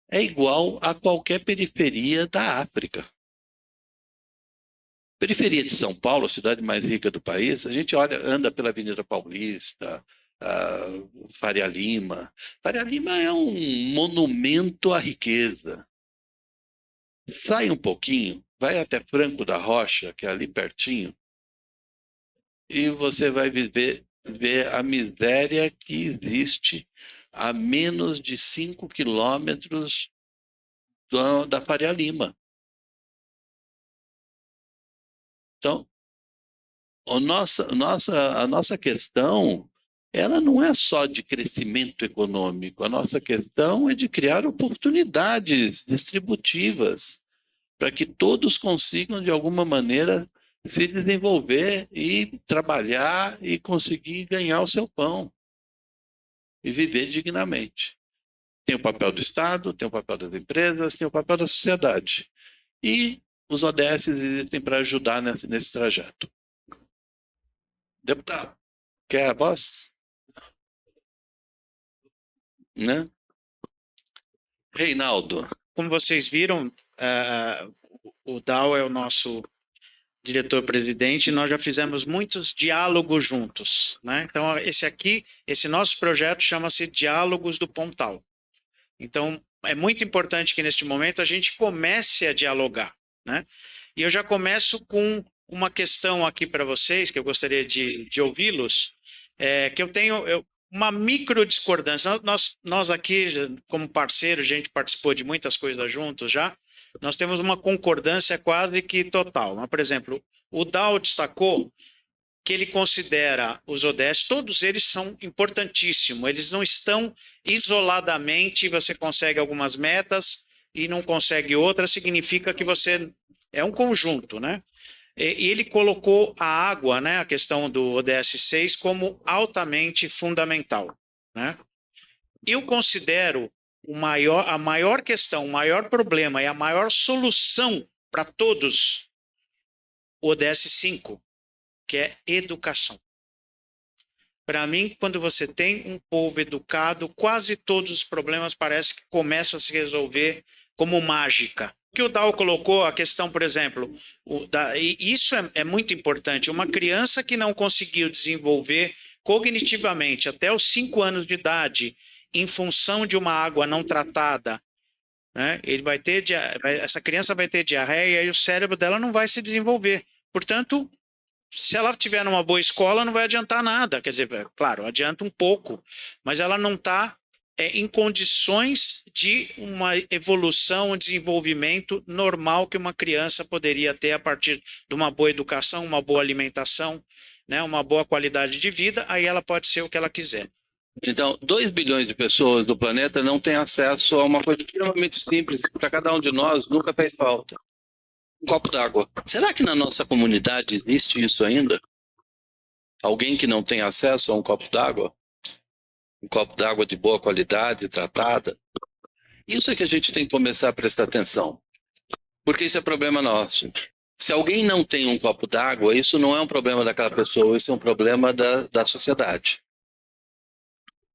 é igual a qualquer periferia da África. Periferia de São Paulo, a cidade mais rica do país, a gente anda pela Avenida Paulista, Faria Lima. Faria Lima é um monumento à riqueza. Sai um pouquinho, vai até Franco da Rocha, que é ali pertinho, e você vai ver a miséria que existe a menos de 5 quilômetros da Faria Lima. Então, a nossa questão, ela não é só de crescimento econômico, a nossa questão é de criar oportunidades distributivas para que todos consigam, de alguma maneira, se desenvolver e trabalhar e conseguir ganhar o seu pão e viver dignamente. Tem o papel do Estado, tem o papel das empresas, tem o papel da sociedade. E os ODS existem para ajudar nesse trajeto. Deputado, quer a voz? Né? Reinaldo. Como vocês viram, o Dal é o nosso diretor-presidente, nós já fizemos muitos diálogos juntos, né? Então, esse nosso projeto chama-se Diálogos do Pontal. Então, é muito importante que neste momento a gente comece a dialogar, né? E eu já começo com uma questão aqui para vocês, que eu gostaria de ouvi-los, que eu tenho uma micro discordância. Nós aqui, como parceiro, a gente participou de muitas coisas juntos já, nós temos uma concordância quase que total. Mas, por exemplo, o Dal destacou que ele considera os ODS, todos eles são importantíssimos, eles não estão isoladamente, você consegue algumas metas e não consegue outras, significa que você é um conjunto, né? E ele colocou a água, né, a questão do ODS 6, como altamente fundamental, né? Eu considero a maior questão, o maior problema e a maior solução para todos o ODS 5, que é educação. Para mim, quando você tem um povo educado, quase todos os problemas parece que começam a se resolver como mágica. O que o Dal colocou, a questão, por exemplo, e isso é muito importante, uma criança que não conseguiu desenvolver cognitivamente até os 5 anos de idade, em função de uma água não tratada, né, essa criança vai ter diarreia e o cérebro dela não vai se desenvolver. Portanto, se ela estiver numa boa escola, não vai adiantar nada. Quer dizer, claro, adianta um pouco, mas ela não está em condições de uma evolução, um desenvolvimento normal que uma criança poderia ter a partir de uma boa educação, uma boa alimentação, né, uma boa qualidade de vida, aí ela pode ser o que ela quiser. Então, 2 bilhões de pessoas do planeta não têm acesso a uma coisa extremamente simples, que para cada um de nós nunca fez falta. Um copo d'água. Será que na nossa comunidade existe isso ainda? Alguém que não tem acesso a um copo d'água? Um copo d'água de boa qualidade, tratada? Isso é que a gente tem que começar a prestar atenção. Porque isso é problema nosso. Se alguém não tem um copo d'água, isso não é um problema daquela pessoa, isso é um problema da sociedade.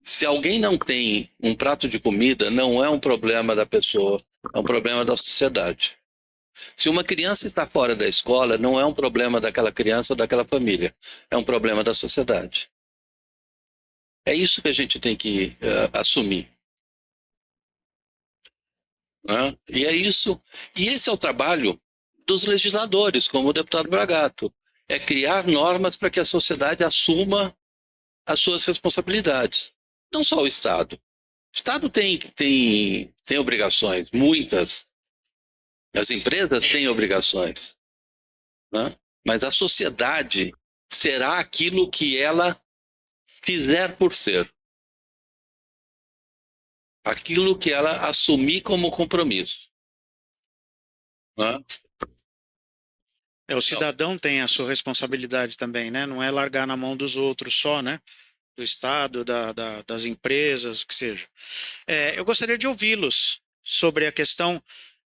Se alguém não tem um prato de comida, não é um problema da pessoa, é um problema da sociedade. Se uma criança está fora da escola, não é um problema daquela criança ou daquela família, é um problema da sociedade. É isso que a gente tem que assumir. Né? E é isso. E esse é o trabalho dos legisladores, como o deputado Bragato, é criar normas para que a sociedade assuma as suas responsabilidades. Não só o Estado. O Estado tem obrigações, muitas. As empresas têm obrigações, né? Mas a sociedade será aquilo que ela fizer por ser. Aquilo que ela assumir como compromisso. Né? O cidadão tem a sua responsabilidade também, né? Não é largar na mão dos outros só, né? Do Estado, das empresas, o que seja. Eu gostaria de ouvi-los sobre a questão,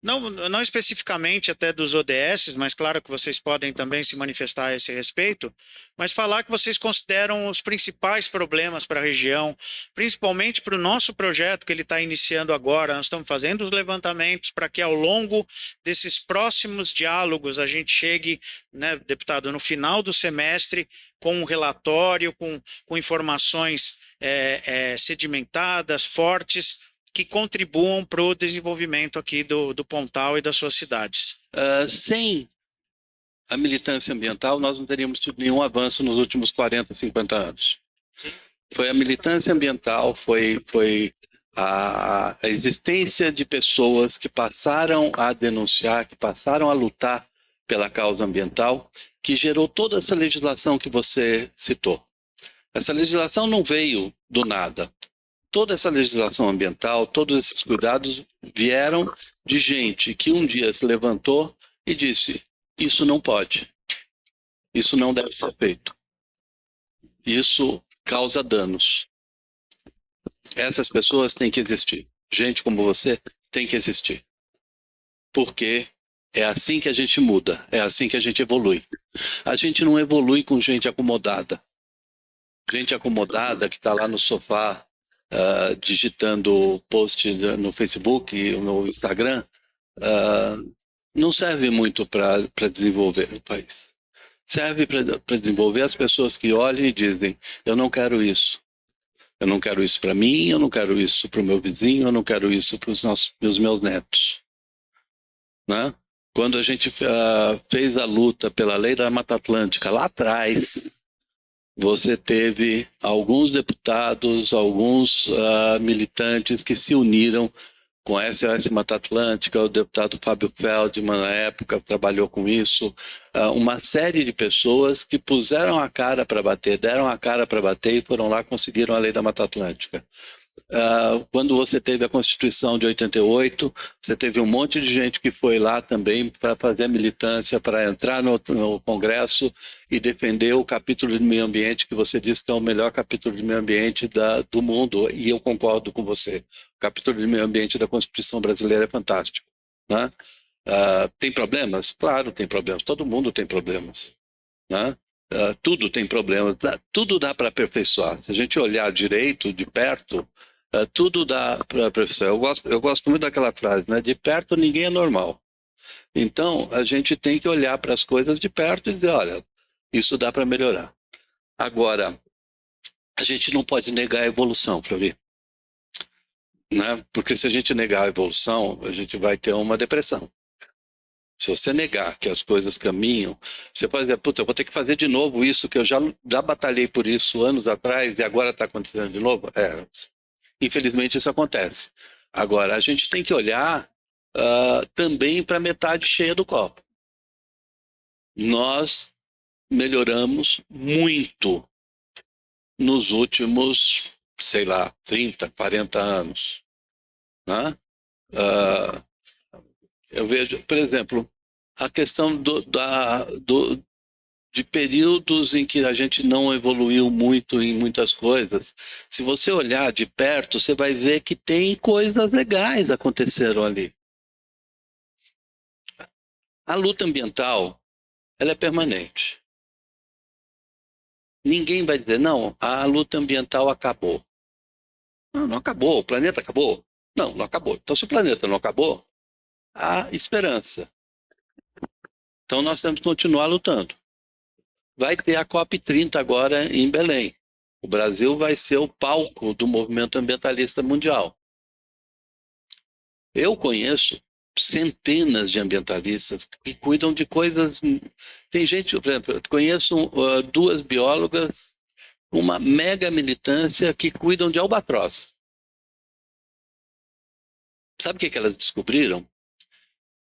não especificamente até dos ODS, mas claro que vocês podem também se manifestar a esse respeito, mas falar que vocês consideram os principais problemas para a região, principalmente para o nosso projeto que ele está iniciando agora. Nós estamos fazendo os levantamentos para que ao longo desses próximos diálogos a gente chegue, né, deputado, no final do semestre com um relatório, com informações sedimentadas, fortes, que contribuam para o desenvolvimento aqui do Pontal e das suas cidades. Sem a militância ambiental, nós não teríamos tido nenhum avanço nos últimos 40, 50 anos. Sim. Foi a militância ambiental, foi a existência de pessoas que passaram a denunciar, que passaram a lutar pela causa ambiental, que gerou toda essa legislação que você citou. Essa legislação não veio do nada. Toda essa legislação ambiental, todos esses cuidados vieram de gente que um dia se levantou e disse: isso não pode, isso não deve ser feito, isso causa danos. Essas pessoas têm que existir. Gente como você tem que existir. Porque é assim que a gente muda, é assim que a gente evolui. A gente não evolui com gente acomodada. Gente acomodada que está lá no sofá, digitando post no Facebook, no Instagram, não serve muito para desenvolver o país. Serve para desenvolver as pessoas que olham e dizem: eu não quero isso. Eu não quero isso para mim, eu não quero isso para o meu vizinho, eu não quero isso para os meus netos. Né? quando a gente fez a luta pela lei da Mata Atlântica lá atrás, você teve alguns deputados, alguns militantes que se uniram com a SOS Mata Atlântica, o deputado Fábio Feldman, na época, trabalhou com isso, uma série de pessoas que puseram a cara para bater, deram a cara para bater e foram lá e conseguiram a lei da Mata Atlântica. Quando você teve a Constituição de 88, você teve um monte de gente que foi lá também para fazer a militância, para entrar no Congresso e defender o capítulo de meio ambiente, que você disse que é o melhor capítulo de meio ambiente do mundo, e eu concordo com você. O capítulo de meio ambiente da Constituição brasileira é fantástico, né? Tem problemas? Claro, tem problemas. Todo mundo tem problemas, né? Tudo tem problemas. Tudo dá para aperfeiçoar. Se a gente olhar direito, de perto, tudo dá para aperfeiçoar. Eu gosto muito daquela frase, né? De perto ninguém é normal. Então, a gente tem que olhar para as coisas de perto e dizer, olha, isso dá para melhorar. Agora, a gente não pode negar a evolução, Fleury, né? Porque se a gente negar a evolução, a gente vai ter uma depressão. Se você negar que as coisas caminham, você pode dizer, puta, eu vou ter que fazer de novo isso, que eu já batalhei por isso anos atrás e agora está acontecendo de novo. Infelizmente isso acontece. Agora, a gente tem que olhar também para a metade cheia do copo. Nós melhoramos muito nos últimos, sei lá, 30, 40 anos, né? Eu vejo, por exemplo, a questão de períodos em que a gente não evoluiu muito em muitas coisas. Se você olhar de perto, você vai ver que tem coisas legais aconteceram ali. A luta ambiental, ela é permanente. Ninguém vai dizer, não, a luta ambiental acabou. Não, não acabou, o planeta acabou. Não, não acabou. Então, se o planeta não acabou, há esperança. Então nós temos que continuar lutando. Vai ter a COP30 agora em Belém. O Brasil vai ser o palco do movimento ambientalista mundial. Eu conheço centenas de ambientalistas que cuidam de coisas... Tem gente, por exemplo, eu conheço duas biólogas, uma mega militância que cuidam de albatroz. Sabe o que elas descobriram?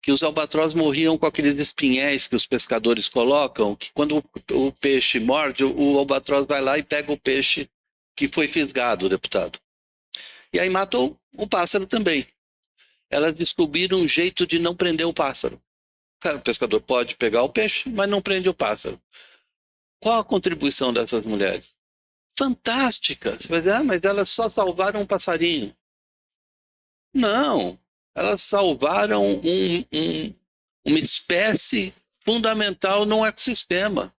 Que os albatroz morriam com aqueles espinhéis que os pescadores colocam, que quando o peixe morde, o albatroz vai lá e pega o peixe que foi fisgado, deputado. E aí matou o pássaro também. Elas descobriram um jeito de não prender o pássaro. O pescador pode pegar o peixe, mas não prende o pássaro. Qual a contribuição dessas mulheres? Fantástica! Você vai dizer, mas elas só salvaram um passarinho. Não! Elas salvaram uma espécie fundamental num ecossistema.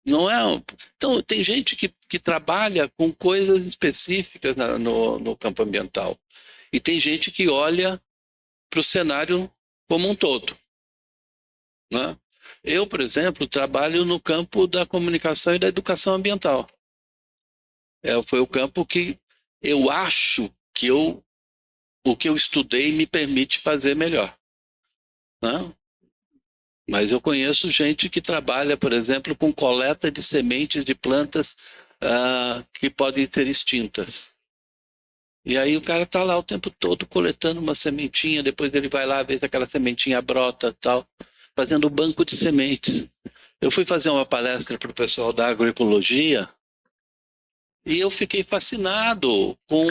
Não é? Então, tem gente que trabalha com coisas específicas no campo ambiental. E tem gente que olha para o cenário como um todo, né? Eu, por exemplo, trabalho no campo da comunicação e da educação ambiental. Foi o campo que eu acho que o que eu estudei me permite fazer melhor, né? Mas eu conheço gente que trabalha, por exemplo, com coleta de sementes de plantas que podem ser extintas. E aí o cara está lá o tempo todo coletando uma sementinha, depois ele vai lá, vê se aquela sementinha brota, tal, fazendo banco de sementes. Eu fui fazer uma palestra para o pessoal da agroecologia e eu fiquei fascinado com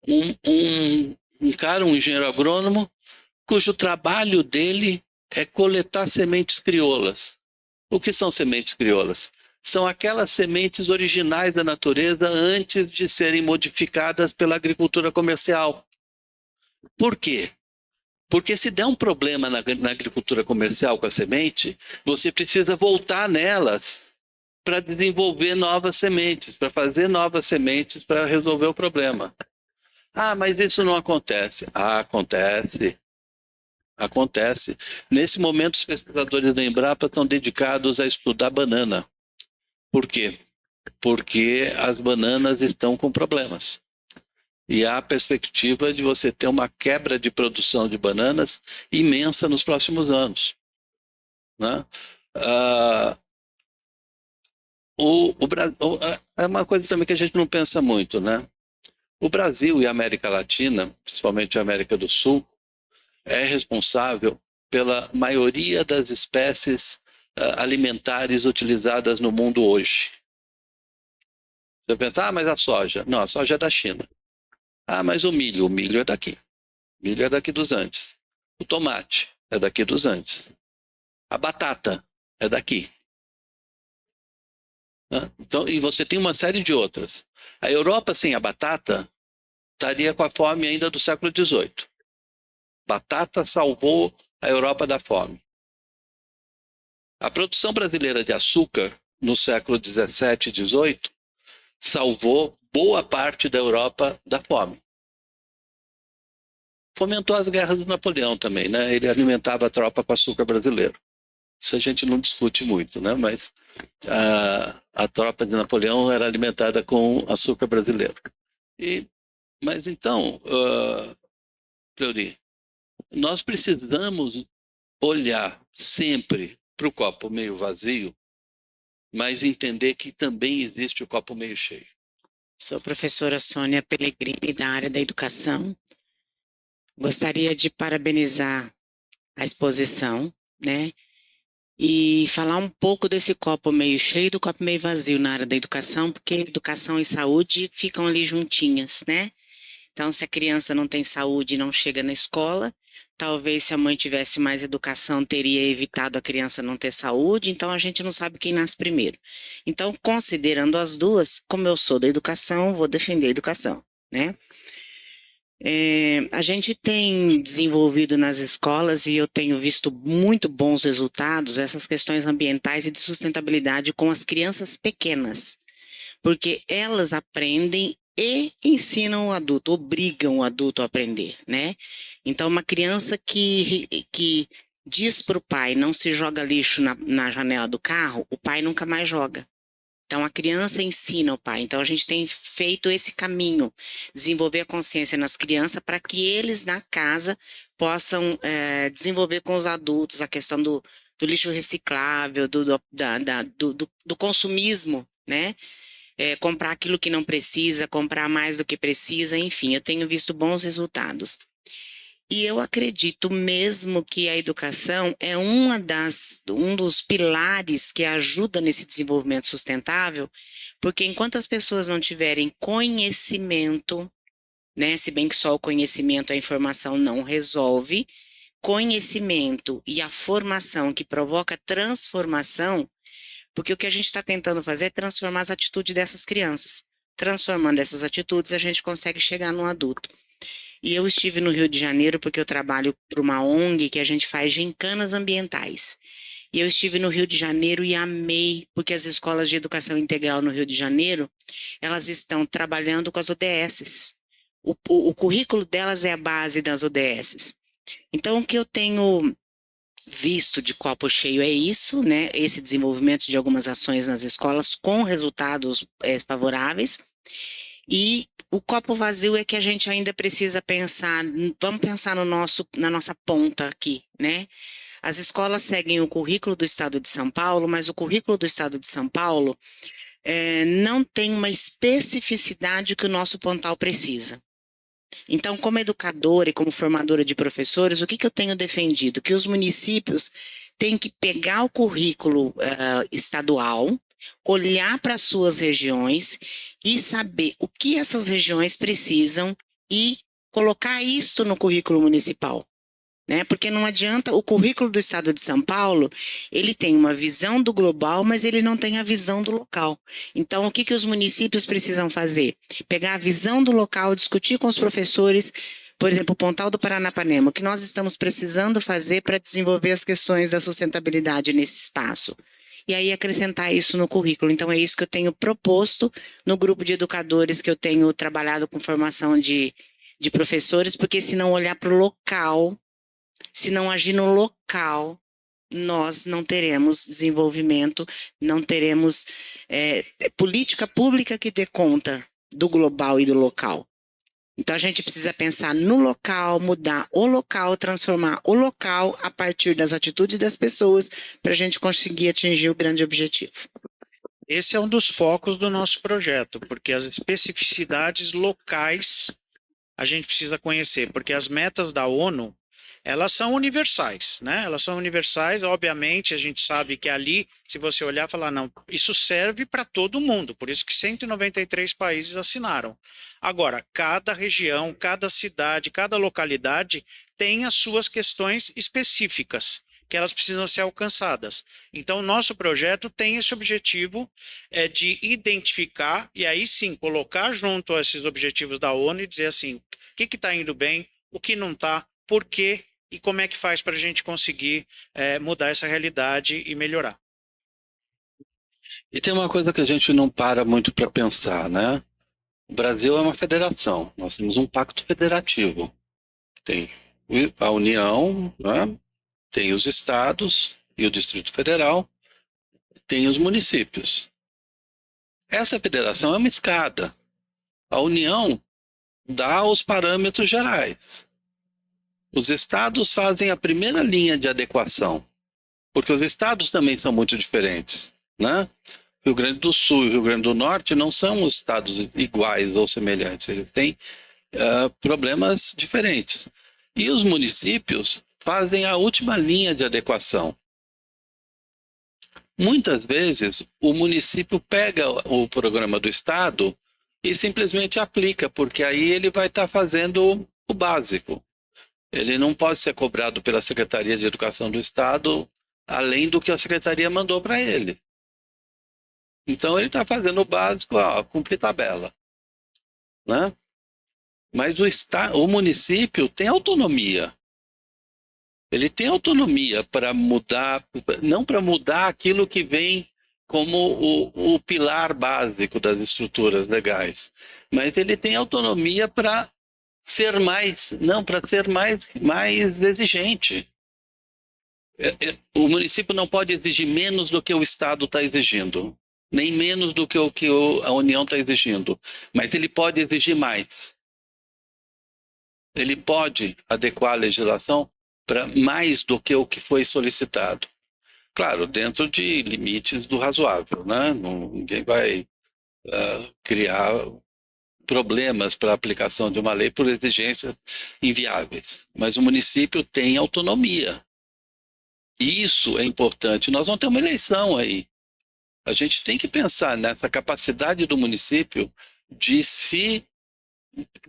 um cara, um engenheiro agrônomo, cujo trabalho dele é coletar sementes crioulas. O que são sementes crioulas? São aquelas sementes originais da natureza antes de serem modificadas pela agricultura comercial. Por quê? Porque se der um problema na agricultura comercial com a semente, você precisa voltar nelas para desenvolver novas sementes, para fazer novas sementes para resolver o problema. Ah, mas isso não acontece. Ah, acontece. Acontece. Nesse momento, os pesquisadores da Embrapa estão dedicados a estudar banana. Por quê? Porque as bananas estão com problemas. E há a perspectiva de você ter uma quebra de produção de bananas imensa nos próximos anos, né? É uma coisa também que a gente não pensa muito, né? O Brasil e a América Latina, principalmente a América do Sul, é responsável pela maioria das espécies alimentares utilizadas no mundo hoje. Você pensa, mas a soja? Não, a soja é da China. Mas o milho é daqui. O milho é daqui dos Andes. O tomate é daqui dos Andes. A batata é daqui. Né? Então, e você tem uma série de outras. A Europa sem a batata estaria com a fome ainda do século XVIII. Batata salvou a Europa da fome. A produção brasileira de açúcar no século XVII e XVIII salvou boa parte da Europa da fome. Fomentou as guerras do Napoleão também, né? Ele alimentava a tropa com açúcar brasileiro. Isso a gente não discute muito, né? Mas a tropa de Napoleão era alimentada com açúcar brasileiro. Mas então, Fleury, nós precisamos olhar sempre para o copo meio vazio, mas entender que também existe o copo meio cheio. Sou professora Sônia Pellegrini, da área da educação. Gostaria de parabenizar a exposição, né? E falar um pouco desse copo meio cheio e do copo meio vazio na área da educação, porque educação e saúde ficam ali juntinhas, né? Então, se a criança não tem saúde e não chega na escola, talvez se a mãe tivesse mais educação, teria evitado a criança não ter saúde, então a gente não sabe quem nasce primeiro. Então, considerando as duas, como eu sou da educação, vou defender a educação, né? A gente tem desenvolvido nas escolas, e eu tenho visto muito bons resultados, essas questões ambientais e de sustentabilidade com as crianças pequenas, porque elas aprendem e ensinam o adulto, obrigam o adulto a aprender, né? Então, uma criança que diz para o pai, não se joga lixo na janela do carro, o pai nunca mais joga. Então, a criança ensina o pai. Então, a gente tem feito esse caminho, desenvolver a consciência nas crianças para que eles, na casa, possam desenvolver com os adultos a questão do lixo reciclável, do consumismo, né? Comprar aquilo que não precisa, comprar mais do que precisa, enfim, eu tenho visto bons resultados. E eu acredito mesmo que a educação é um dos pilares que ajuda nesse desenvolvimento sustentável, porque enquanto as pessoas não tiverem conhecimento, né, se bem que só o conhecimento, a informação não resolve, conhecimento e a formação que provoca transformação, porque o que a gente está tentando fazer é transformar as atitudes dessas crianças. Transformando essas atitudes, a gente consegue chegar no adulto. E eu estive no Rio de Janeiro porque eu trabalho para uma ONG que a gente faz gincanas ambientais. E eu estive no Rio de Janeiro e amei, porque as escolas de educação integral no Rio de Janeiro, elas estão trabalhando com as ODSs. O currículo delas é a base das ODSs. Então, o que eu tenho visto de copo cheio é isso, né? Esse desenvolvimento de algumas ações nas escolas com resultados favoráveis. E o copo vazio é que a gente ainda precisa pensar, vamos pensar na nossa ponta aqui, né? As escolas seguem o currículo do Estado de São Paulo, mas o currículo do Estado de São Paulo não tem uma especificidade que o nosso Pontal precisa. Então, como educadora e como formadora de professores, o que eu tenho defendido? Que os municípios têm que pegar o currículo estadual, olhar para as suas regiões e saber o que essas regiões precisam e colocar isto no currículo municipal, né? Porque não adianta, o currículo do Estado de São Paulo, ele tem uma visão do global, mas ele não tem a visão do local. Então, o que os municípios precisam fazer? Pegar a visão do local, discutir com os professores, por exemplo, o Pontal do Paranapanema, o que nós estamos precisando fazer para desenvolver as questões da sustentabilidade nesse espaço. E aí acrescentar isso no currículo. Então, é isso que eu tenho proposto no grupo de educadores que eu tenho trabalhado com formação de professores, porque se não olhar para o local, se não agir no local, nós não teremos desenvolvimento, não teremos política pública que dê conta do global e do local. Então a gente precisa pensar no local, mudar o local, transformar o local a partir das atitudes das pessoas para a gente conseguir atingir o grande objetivo. Esse é um dos focos do nosso projeto, porque as especificidades locais a gente precisa conhecer, porque as metas da ONU, elas são universais, né? Elas são universais, obviamente, a gente sabe que ali, se você olhar e falar, não, isso serve para todo mundo, por isso que 193 países assinaram. Agora, cada região, cada cidade, cada localidade tem as suas questões específicas, que elas precisam ser alcançadas. Então, o nosso projeto tem esse objetivo de identificar, e aí sim, colocar junto a esses objetivos da ONU e dizer assim, o que está indo bem, o que não está, por quê, e como é que faz para a gente conseguir mudar essa realidade e melhorar. E tem uma coisa que a gente não para muito para pensar, né? O Brasil é uma federação, nós temos um pacto federativo. Tem a União, né? Tem os estados e o Distrito Federal, tem os municípios. Essa federação é uma escada. A União dá os parâmetros gerais. Os estados fazem a primeira linha de adequação, porque os estados também são muito diferentes, né? Rio Grande do Sul e Rio Grande do Norte não são os estados iguais ou semelhantes, eles têm problemas diferentes. E os municípios fazem a última linha de adequação. Muitas vezes, o município pega o programa do estado e simplesmente aplica, porque aí ele vai estar fazendo o básico. Ele não pode ser cobrado pela Secretaria de Educação do Estado além do que a Secretaria mandou para ele. Então ele está fazendo o básico, cumprir tabela, né? Mas o município tem autonomia. Ele tem autonomia para mudar, não para mudar aquilo que vem como o pilar básico das estruturas legais, mas ele tem autonomia para ser mais exigente. O município não pode exigir menos do que o Estado está exigindo, nem menos do que a União está exigindo, mas ele pode exigir mais. Ele pode adequar a legislação para mais do que o que foi solicitado. Claro, dentro de limites do razoável, né? Ninguém vai criar problemas para a aplicação de uma lei por exigências inviáveis. Mas o município tem autonomia. Isso é importante. Nós vamos ter uma eleição aí. A gente tem que pensar nessa capacidade do município de se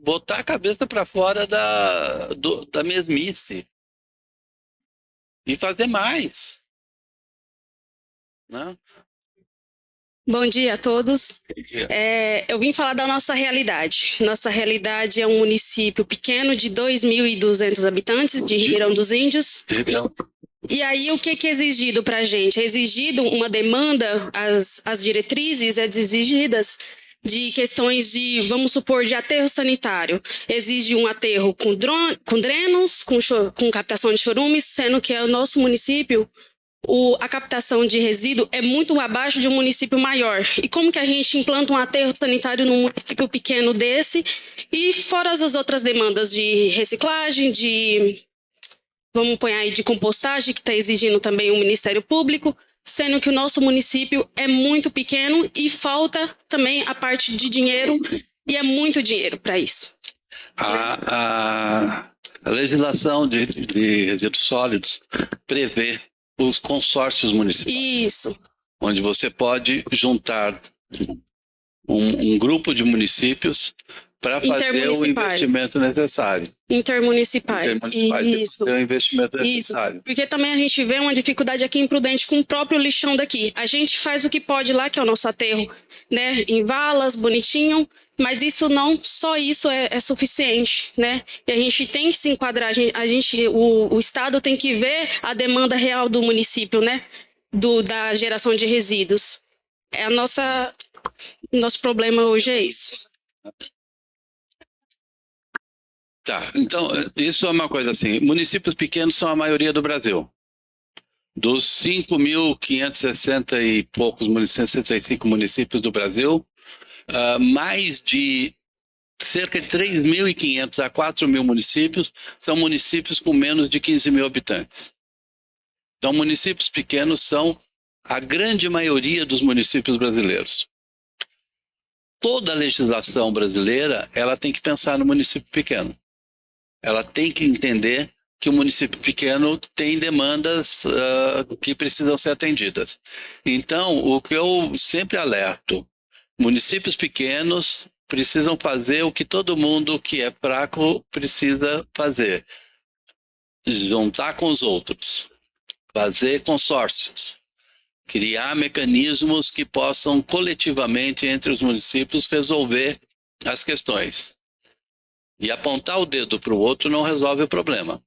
botar a cabeça para fora da mesmice e fazer mais, né? Bom dia a todos. Eu vim falar da nossa realidade. Nossa realidade é um município pequeno de 2.200 habitantes, de Ribeirão dos Índios. E aí, o que é exigido para a gente? É exigido uma demanda, as diretrizes exigidas de questões de, vamos supor, de aterro sanitário. Exige um aterro com drenos, com captação de chorumes, sendo que o nosso município, a captação de resíduo é muito abaixo de um município maior. E como que a gente implanta um aterro sanitário num município pequeno desse? E fora as outras demandas de reciclagem, vamos pôr aí de compostagem, que está exigindo também o Ministério Público, sendo que o nosso município é muito pequeno e falta também a parte de dinheiro, e é muito dinheiro para isso. A legislação de resíduos sólidos prevê os consórcios municipais. Isso. Onde você pode juntar um grupo de municípios para fazer o investimento necessário. Intermunicipais. Isso. Fazer o investimento necessário. Isso. Porque também a gente vê uma dificuldade aqui em Prudente com o próprio lixão daqui. A gente faz o que pode lá, que é o nosso aterro, né, em valas, bonitinho, mas isso não, só isso é suficiente, né? E a gente tem que se enquadrar, o Estado tem que ver a demanda real do município, né? Da geração de resíduos. Nosso problema hoje é isso. Tá, então, isso é uma coisa assim, municípios pequenos são a maioria do Brasil. Dos 5.560 e poucos 65 municípios do Brasil, mais de cerca de 3.500 a 4.000 municípios são municípios com menos de 15.000 habitantes. Então, municípios pequenos são a grande maioria dos municípios brasileiros. Toda a legislação brasileira, ela tem que pensar no município pequeno. Ela tem que entender que o município pequeno tem demandas que precisam ser atendidas. Então, o que eu sempre alerto, municípios pequenos precisam fazer o que todo mundo que é fraco precisa fazer. Juntar com os outros, fazer consórcios, criar mecanismos que possam coletivamente entre os municípios resolver as questões. E apontar o dedo para o outro não resolve o problema.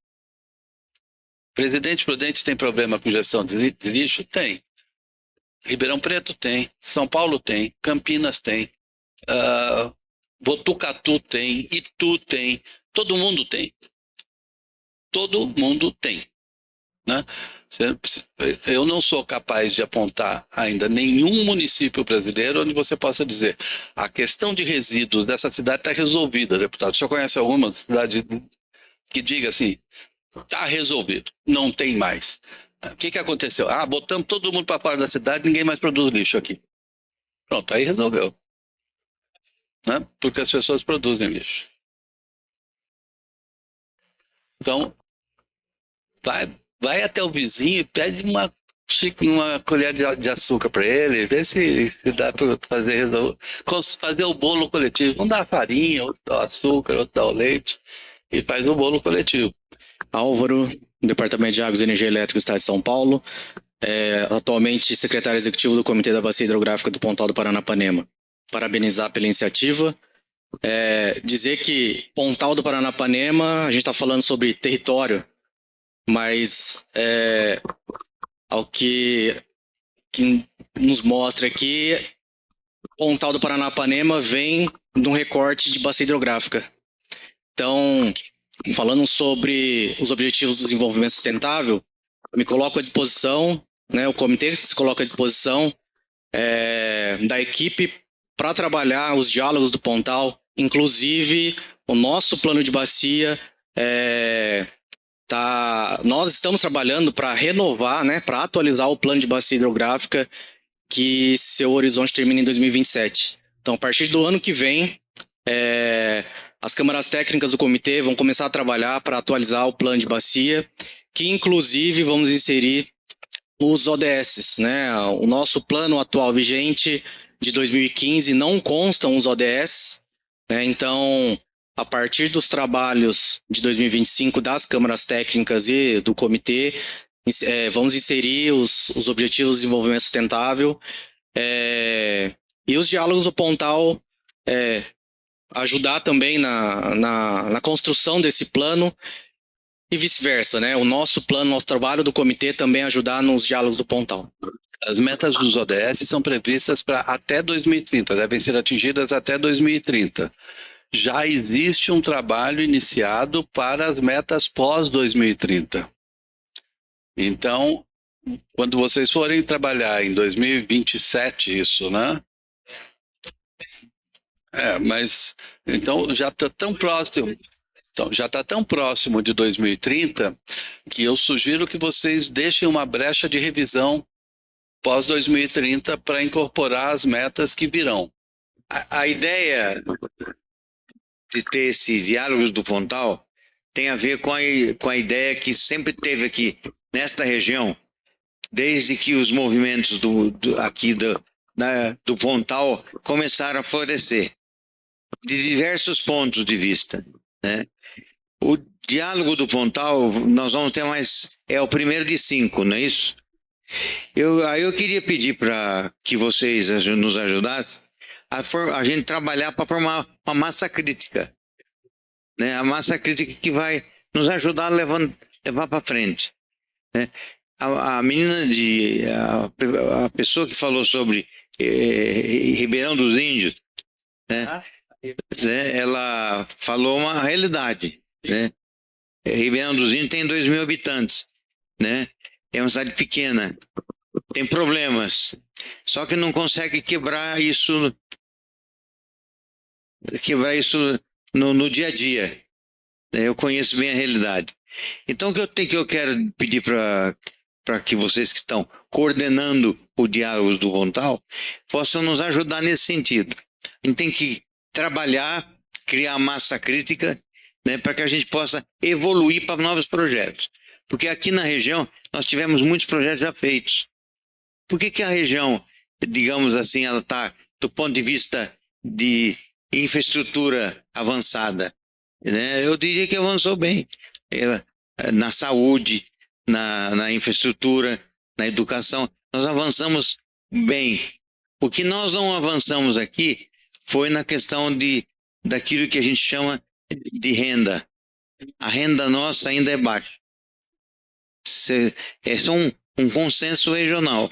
Presidente Prudente tem problema com gestão de lixo? Tem. Ribeirão Preto tem, São Paulo tem, Campinas tem, Botucatu tem, Itu tem, todo mundo tem. Todo mundo tem. Né? Eu não sou capaz de apontar ainda nenhum município brasileiro onde você possa dizer a questão de resíduos dessa cidade está resolvida, deputado. O senhor conhece alguma cidade que diga assim, está resolvido, não tem mais? O que aconteceu? Botamos todo mundo para fora da cidade, ninguém mais produz lixo aqui. Pronto, aí resolveu. Né? Porque as pessoas produzem lixo. Então, vai até o vizinho e pede uma colher de açúcar para ele, vê se dá para fazer o bolo coletivo. Um dá a farinha, outro dá o açúcar, outro dá o leite e faz o bolo coletivo. Álvaro, Departamento de Águas e Energia Elétrica do Estado de São Paulo, atualmente secretário executivo do Comitê da Bacia Hidrográfica do Pontal do Paranapanema. Parabenizar pela iniciativa. Dizer que Pontal do Paranapanema, a gente está falando sobre território, mas ao que nos mostra aqui, Pontal do Paranapanema vem de um recorte de bacia hidrográfica. Então, falando sobre os Objetivos do Desenvolvimento Sustentável, eu me coloco à disposição, né, o comitê se coloca à disposição da equipe para trabalhar os diálogos do Pontal, inclusive o nosso plano de bacia. Nós estamos trabalhando para renovar, né, para atualizar o plano de bacia hidrográfica, que seu horizonte termina em 2027. Então, a partir do ano que vem, as câmaras técnicas do comitê vão começar a trabalhar para atualizar o plano de bacia, que inclusive vamos inserir os ODS, né? O nosso plano atual vigente de 2015 não constam os ODS, né? Então, a partir dos trabalhos de 2025 das câmaras técnicas e do comitê, vamos inserir os Objetivos de Desenvolvimento Sustentável e os diálogos do Pontal, ajudar também na construção desse plano e vice-versa, né? O nosso plano, nosso trabalho do comitê também ajudar nos diálogos do Pontal. As metas dos ODS são previstas para até 2030, devem ser atingidas até 2030. Já existe um trabalho iniciado para as metas pós-2030. Então, quando vocês forem trabalhar em 2027, isso, né? Mas então já está tão próximo. Então, já está tão próximo de 2030 que eu sugiro que vocês deixem uma brecha de revisão pós-2030 para incorporar as metas que virão. A ideia de ter esses diálogos do Pontal tem a ver com a ideia que sempre teve aqui nesta região, desde que os movimentos do Pontal começaram a florescer, de diversos pontos de vista, né? O diálogo do Pontal, nós vamos ter é o primeiro de 5, não é isso? Eu queria pedir para que vocês nos ajudassem a gente trabalhar para formar uma massa crítica, né? A massa crítica que vai nos ajudar a levar para frente, né? A pessoa que falou sobre Ribeirão dos Índios, né? Ela falou uma realidade, né? Ribeirão dos Índios tem 2.000 habitantes, né? É uma cidade pequena, tem problemas, só que não consegue quebrar isso quebrar isso no dia a dia. Eu conheço bem a realidade. Então, o que eu quero pedir para que vocês que estão coordenando o Diálogos do Pontal possam nos ajudar nesse sentido. A gente tem que trabalhar, criar massa crítica, né, para que a gente possa evoluir para novos projetos. Porque aqui na região nós tivemos muitos projetos já feitos. Por que a região, digamos assim, ela está, do ponto de vista de infraestrutura avançada, né, eu diria que avançou bem. Na saúde, na infraestrutura, na educação, nós avançamos bem. O que nós não avançamos aqui foi na questão daquilo que a gente chama de renda. A renda nossa ainda é baixa. Esse é um consenso regional,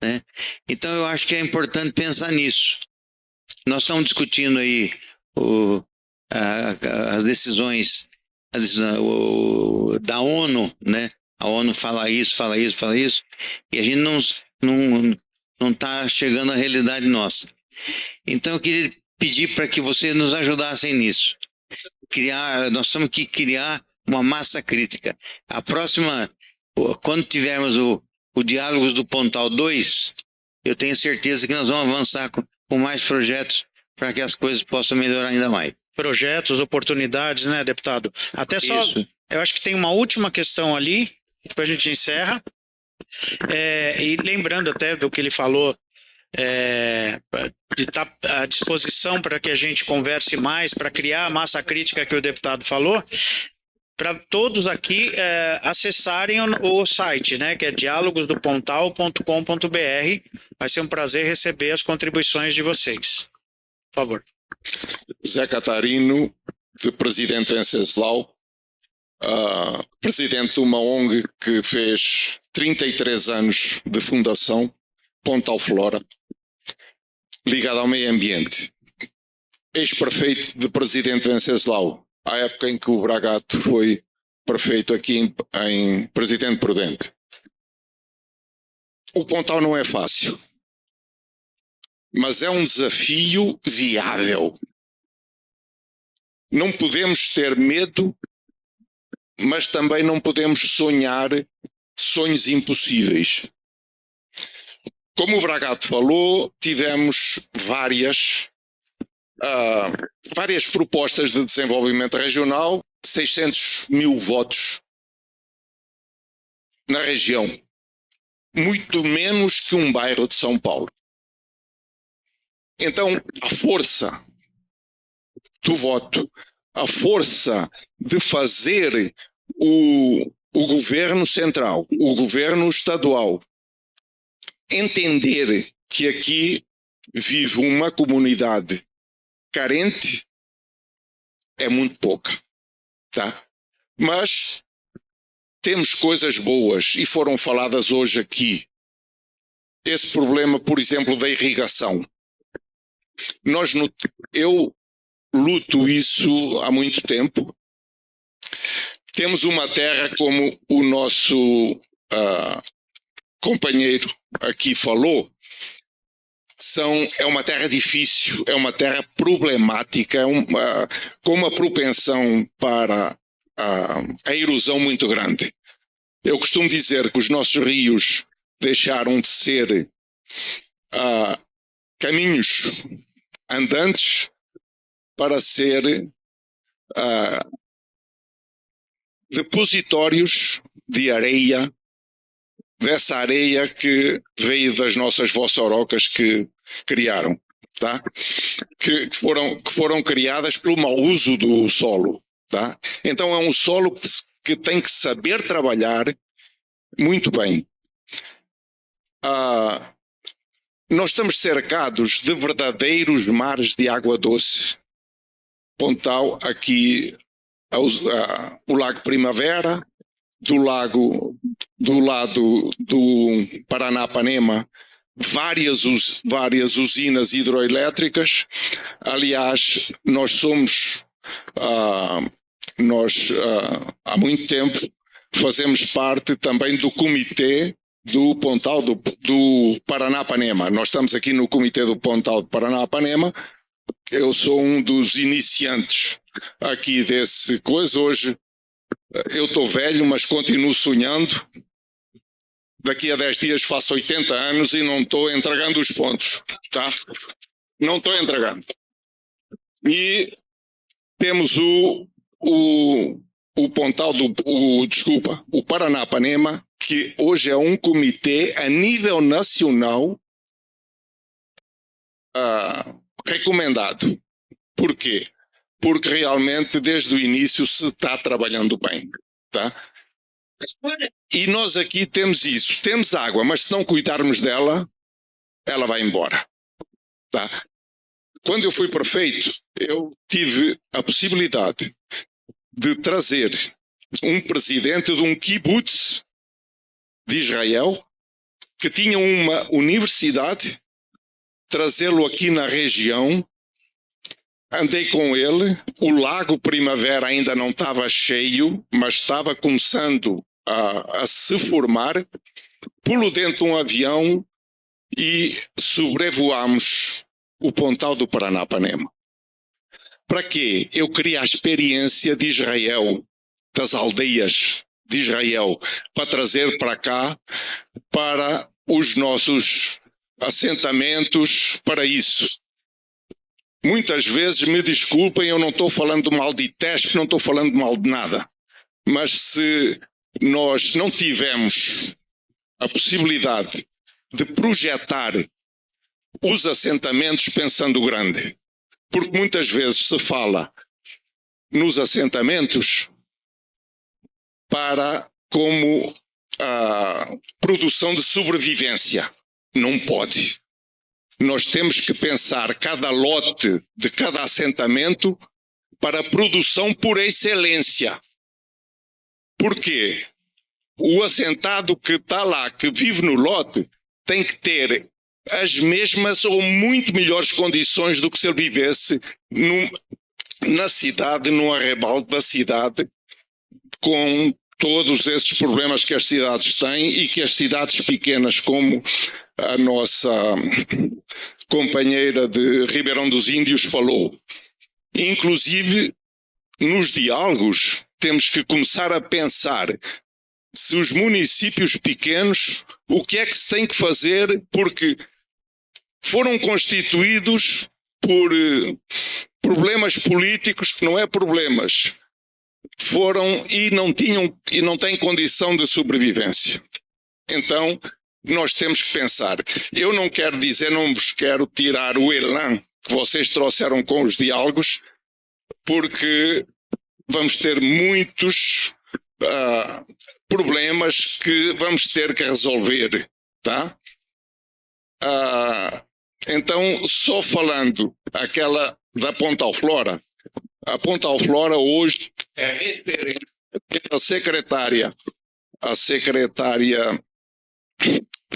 né? Então eu acho que é importante pensar nisso. Nós estamos discutindo aí as decisões da ONU, né? A ONU fala isso, e a gente não está chegando à realidade nossa. Então eu queria pedir para que vocês nos ajudassem nisso. Nós temos que criar uma massa crítica. A próxima, quando tivermos o Diálogos do Pontal 2, eu tenho certeza que nós vamos avançar com mais projetos para que as coisas possam melhorar ainda mais. Projetos, oportunidades, né, deputado? Até só, Isso. eu acho que tem uma última questão ali, depois a gente encerra. E lembrando até do que ele falou, de estar à disposição para que a gente converse mais, para criar a massa crítica que o deputado falou, para todos aqui acessarem o site, né, que é dialogosdopontal.com.br. Vai ser um prazer receber as contribuições de vocês. Por favor. Zé Catarino, de Presidente Venceslau, presidente de uma ONG que fez 33 anos de fundação, Pontal Flora, ligada ao meio ambiente. Ex-prefeito de Presidente Venceslau, à época em que o Bragato foi prefeito aqui em Presidente Prudente. O Pontal não é fácil, mas é um desafio viável. Não podemos ter medo, mas também não podemos sonhar sonhos impossíveis. Como o Bragato falou, tivemos várias propostas de desenvolvimento regional, 600 mil votos na região, muito menos que um bairro de São Paulo. Então, a força do voto, a força de fazer o governo central, o governo estadual, entender que aqui vive uma comunidade carente é muito pouca, tá? Mas temos coisas boas e foram faladas hoje aqui. Esse problema, por exemplo, da irrigação. Eu luto isso há muito tempo. Temos uma terra, como o nosso companheiro aqui falou, é uma terra difícil, é uma terra problemática, com uma propensão para a erosão muito grande. Eu costumo dizer que os nossos rios deixaram de ser caminhos andantes para ser depositórios de areia, dessa areia que veio das nossas vossorocas que criaram, tá? Que foram criadas pelo mau uso do solo, tá? Então é um solo que tem que saber trabalhar muito bem. Nós estamos cercados de verdadeiros mares de água doce. Pontal, aqui o Lago Primavera, do lado do Paranapanema, várias usinas hidroelétricas. Aliás, nós somos, há muito tempo, fazemos parte também do comitê do Pontal do Paranapanema. Nós estamos aqui no comitê do Pontal do Paranapanema, Eu sou um dos iniciantes aqui desse coisa. Hoje eu estou velho, mas continuo sonhando. Daqui a 10 dias faço 80 anos e não estou entregando os pontos, tá? Não estou entregando. E temos o Pontal o Paranapanema, que hoje é um comitê a nível nacional recomendado. Por quê? Porque realmente desde o início se está trabalhando bem, tá? E nós aqui temos isso, temos água, mas se não cuidarmos dela, ela vai embora, tá? Quando eu fui prefeito, eu tive a possibilidade de trazer um presidente de um kibbutz de Israel, que tinha uma universidade, trazê-lo aqui na região. Andei com ele, o Lago Primavera ainda não estava cheio, mas estava começando a se formar. Pulo dentro de um avião e sobrevoamos o Pontal do Paranapanema. Para quê? Eu queria a experiência de Israel, das aldeias de Israel, para trazer para cá, para os nossos assentamentos, para isso. Muitas vezes, me desculpem, eu não estou falando mal de ITESP, não estou falando mal de nada. Mas se nós não tivermos a possibilidade de projetar os assentamentos pensando grande, porque muitas vezes se fala nos assentamentos como a produção de sobrevivência. Não pode. Nós temos que pensar cada lote de cada assentamento para a produção por excelência. Por quê? O assentado que está lá, que vive no lote, tem que ter as mesmas ou muito melhores condições do que se ele vivesse na cidade, no arrabalde da cidade, com todos esses problemas que as cidades têm e que as cidades pequenas, como a nossa companheira de Ribeirão dos Índios falou. Inclusive, nos diálogos, temos que começar a pensar se os municípios pequenos, o que é que se tem que fazer, porque foram constituídos por problemas políticos que não é problemas. Foram e não têm condição de sobrevivência. Então, nós temos que pensar. Eu não quero dizer, não vos quero tirar o elan que vocês trouxeram com os diálogos, porque vamos ter muitos problemas que vamos ter que resolver, tá? Então, só falando aquela da Pontal Flora, a Pontal Flora hoje é referente. A secretária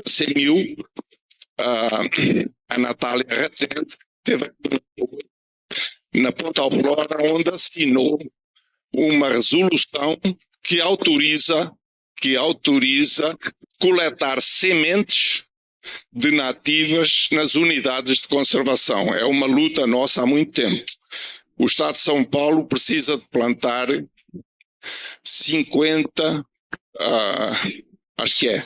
CMU, a Natália Rezende, teve na Pontal Flora, onde assinou uma resolução que autoriza coletar sementes de nativas nas unidades de conservação. É uma luta nossa há muito tempo. O Estado de São Paulo precisa de plantar 50, acho que é,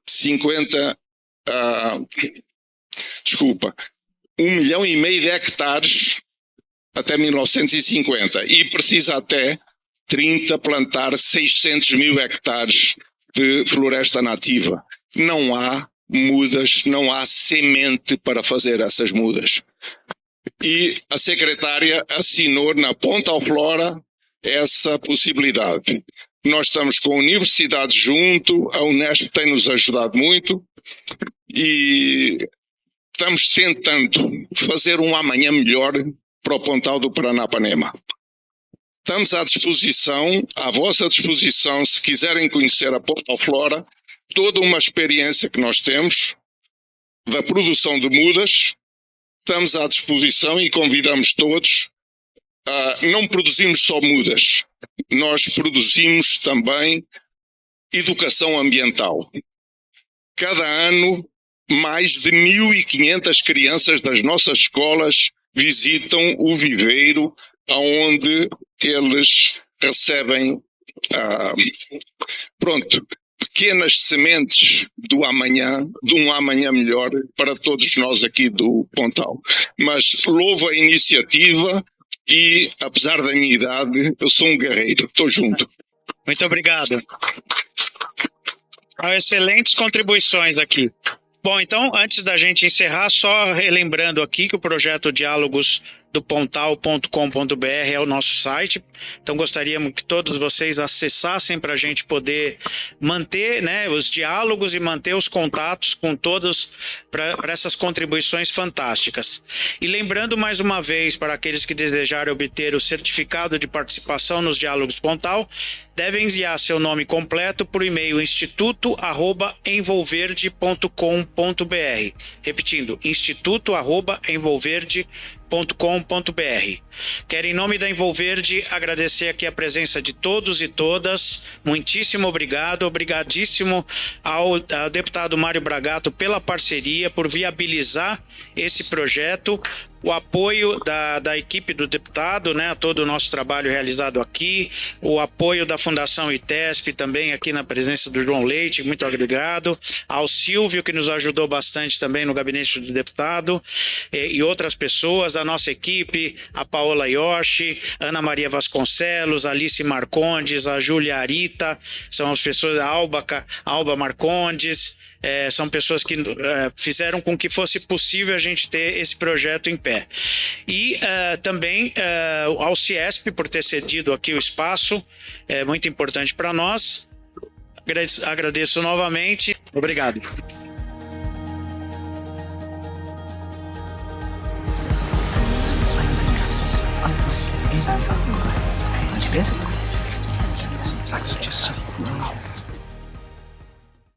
1,5 milhão de hectares até 1950 e precisa até 30 plantar 600 mil hectares de floresta nativa. Não há mudas, não há semente para fazer essas mudas. E a secretária assinou na Pontal Flora essa possibilidade. Nós estamos com a universidade junto, a Unesp tem nos ajudado muito e estamos tentando fazer um amanhã melhor para o Pontal do Paranapanema. Estamos à vossa disposição, se quiserem conhecer a Pontal Flora, toda uma experiência que nós temos da produção de mudas. Estamos à disposição e convidamos todos. Não produzimos só mudas, nós produzimos também educação ambiental. Cada ano, mais de 1.500 crianças das nossas escolas visitam o viveiro onde eles recebem pequenas sementes do amanhã, de um amanhã melhor para todos nós aqui do Pontal. Mas louvo a iniciativa e, apesar da minha idade, eu sou um guerreiro, estou junto. Muito obrigado. Excelentes contribuições aqui. Bom, então, antes da gente encerrar, só relembrando aqui que o projeto Diálogos do Pontal.com.br é o nosso site. Então gostaríamos que todos vocês acessassem para a gente poder manter, né, os diálogos e manter os contatos com todos para essas contribuições fantásticas. E lembrando mais uma vez para aqueles que desejarem obter o certificado de participação nos Diálogos do Pontal, devem enviar seu nome completo por e-mail instituto@envolverde.com.br. Repetindo, instituto@envolverde.com.br. Quero, em nome da Envolverde, agradecer aqui a presença de todos e todas. Muitíssimo obrigado, obrigadíssimo ao deputado Mário Bragato pela parceria, por viabilizar esse projeto, o apoio da equipe do deputado, né, a todo o nosso trabalho realizado aqui, o apoio da Fundação ITESP também aqui na presença do João Leite, muito obrigado, ao Silvio, que nos ajudou bastante também no gabinete do deputado, e outras pessoas, a nossa equipe, a Paola Yoshi, Ana Maria Vasconcelos, Alice Marcondes, a Júlia Arita, são as pessoas, a Alba Marcondes, são pessoas que fizeram com que fosse possível a gente ter esse projeto em pé. E também ao CIESP por ter cedido aqui o espaço, é muito importante para nós. Agradeço novamente. Obrigado. Suggestion.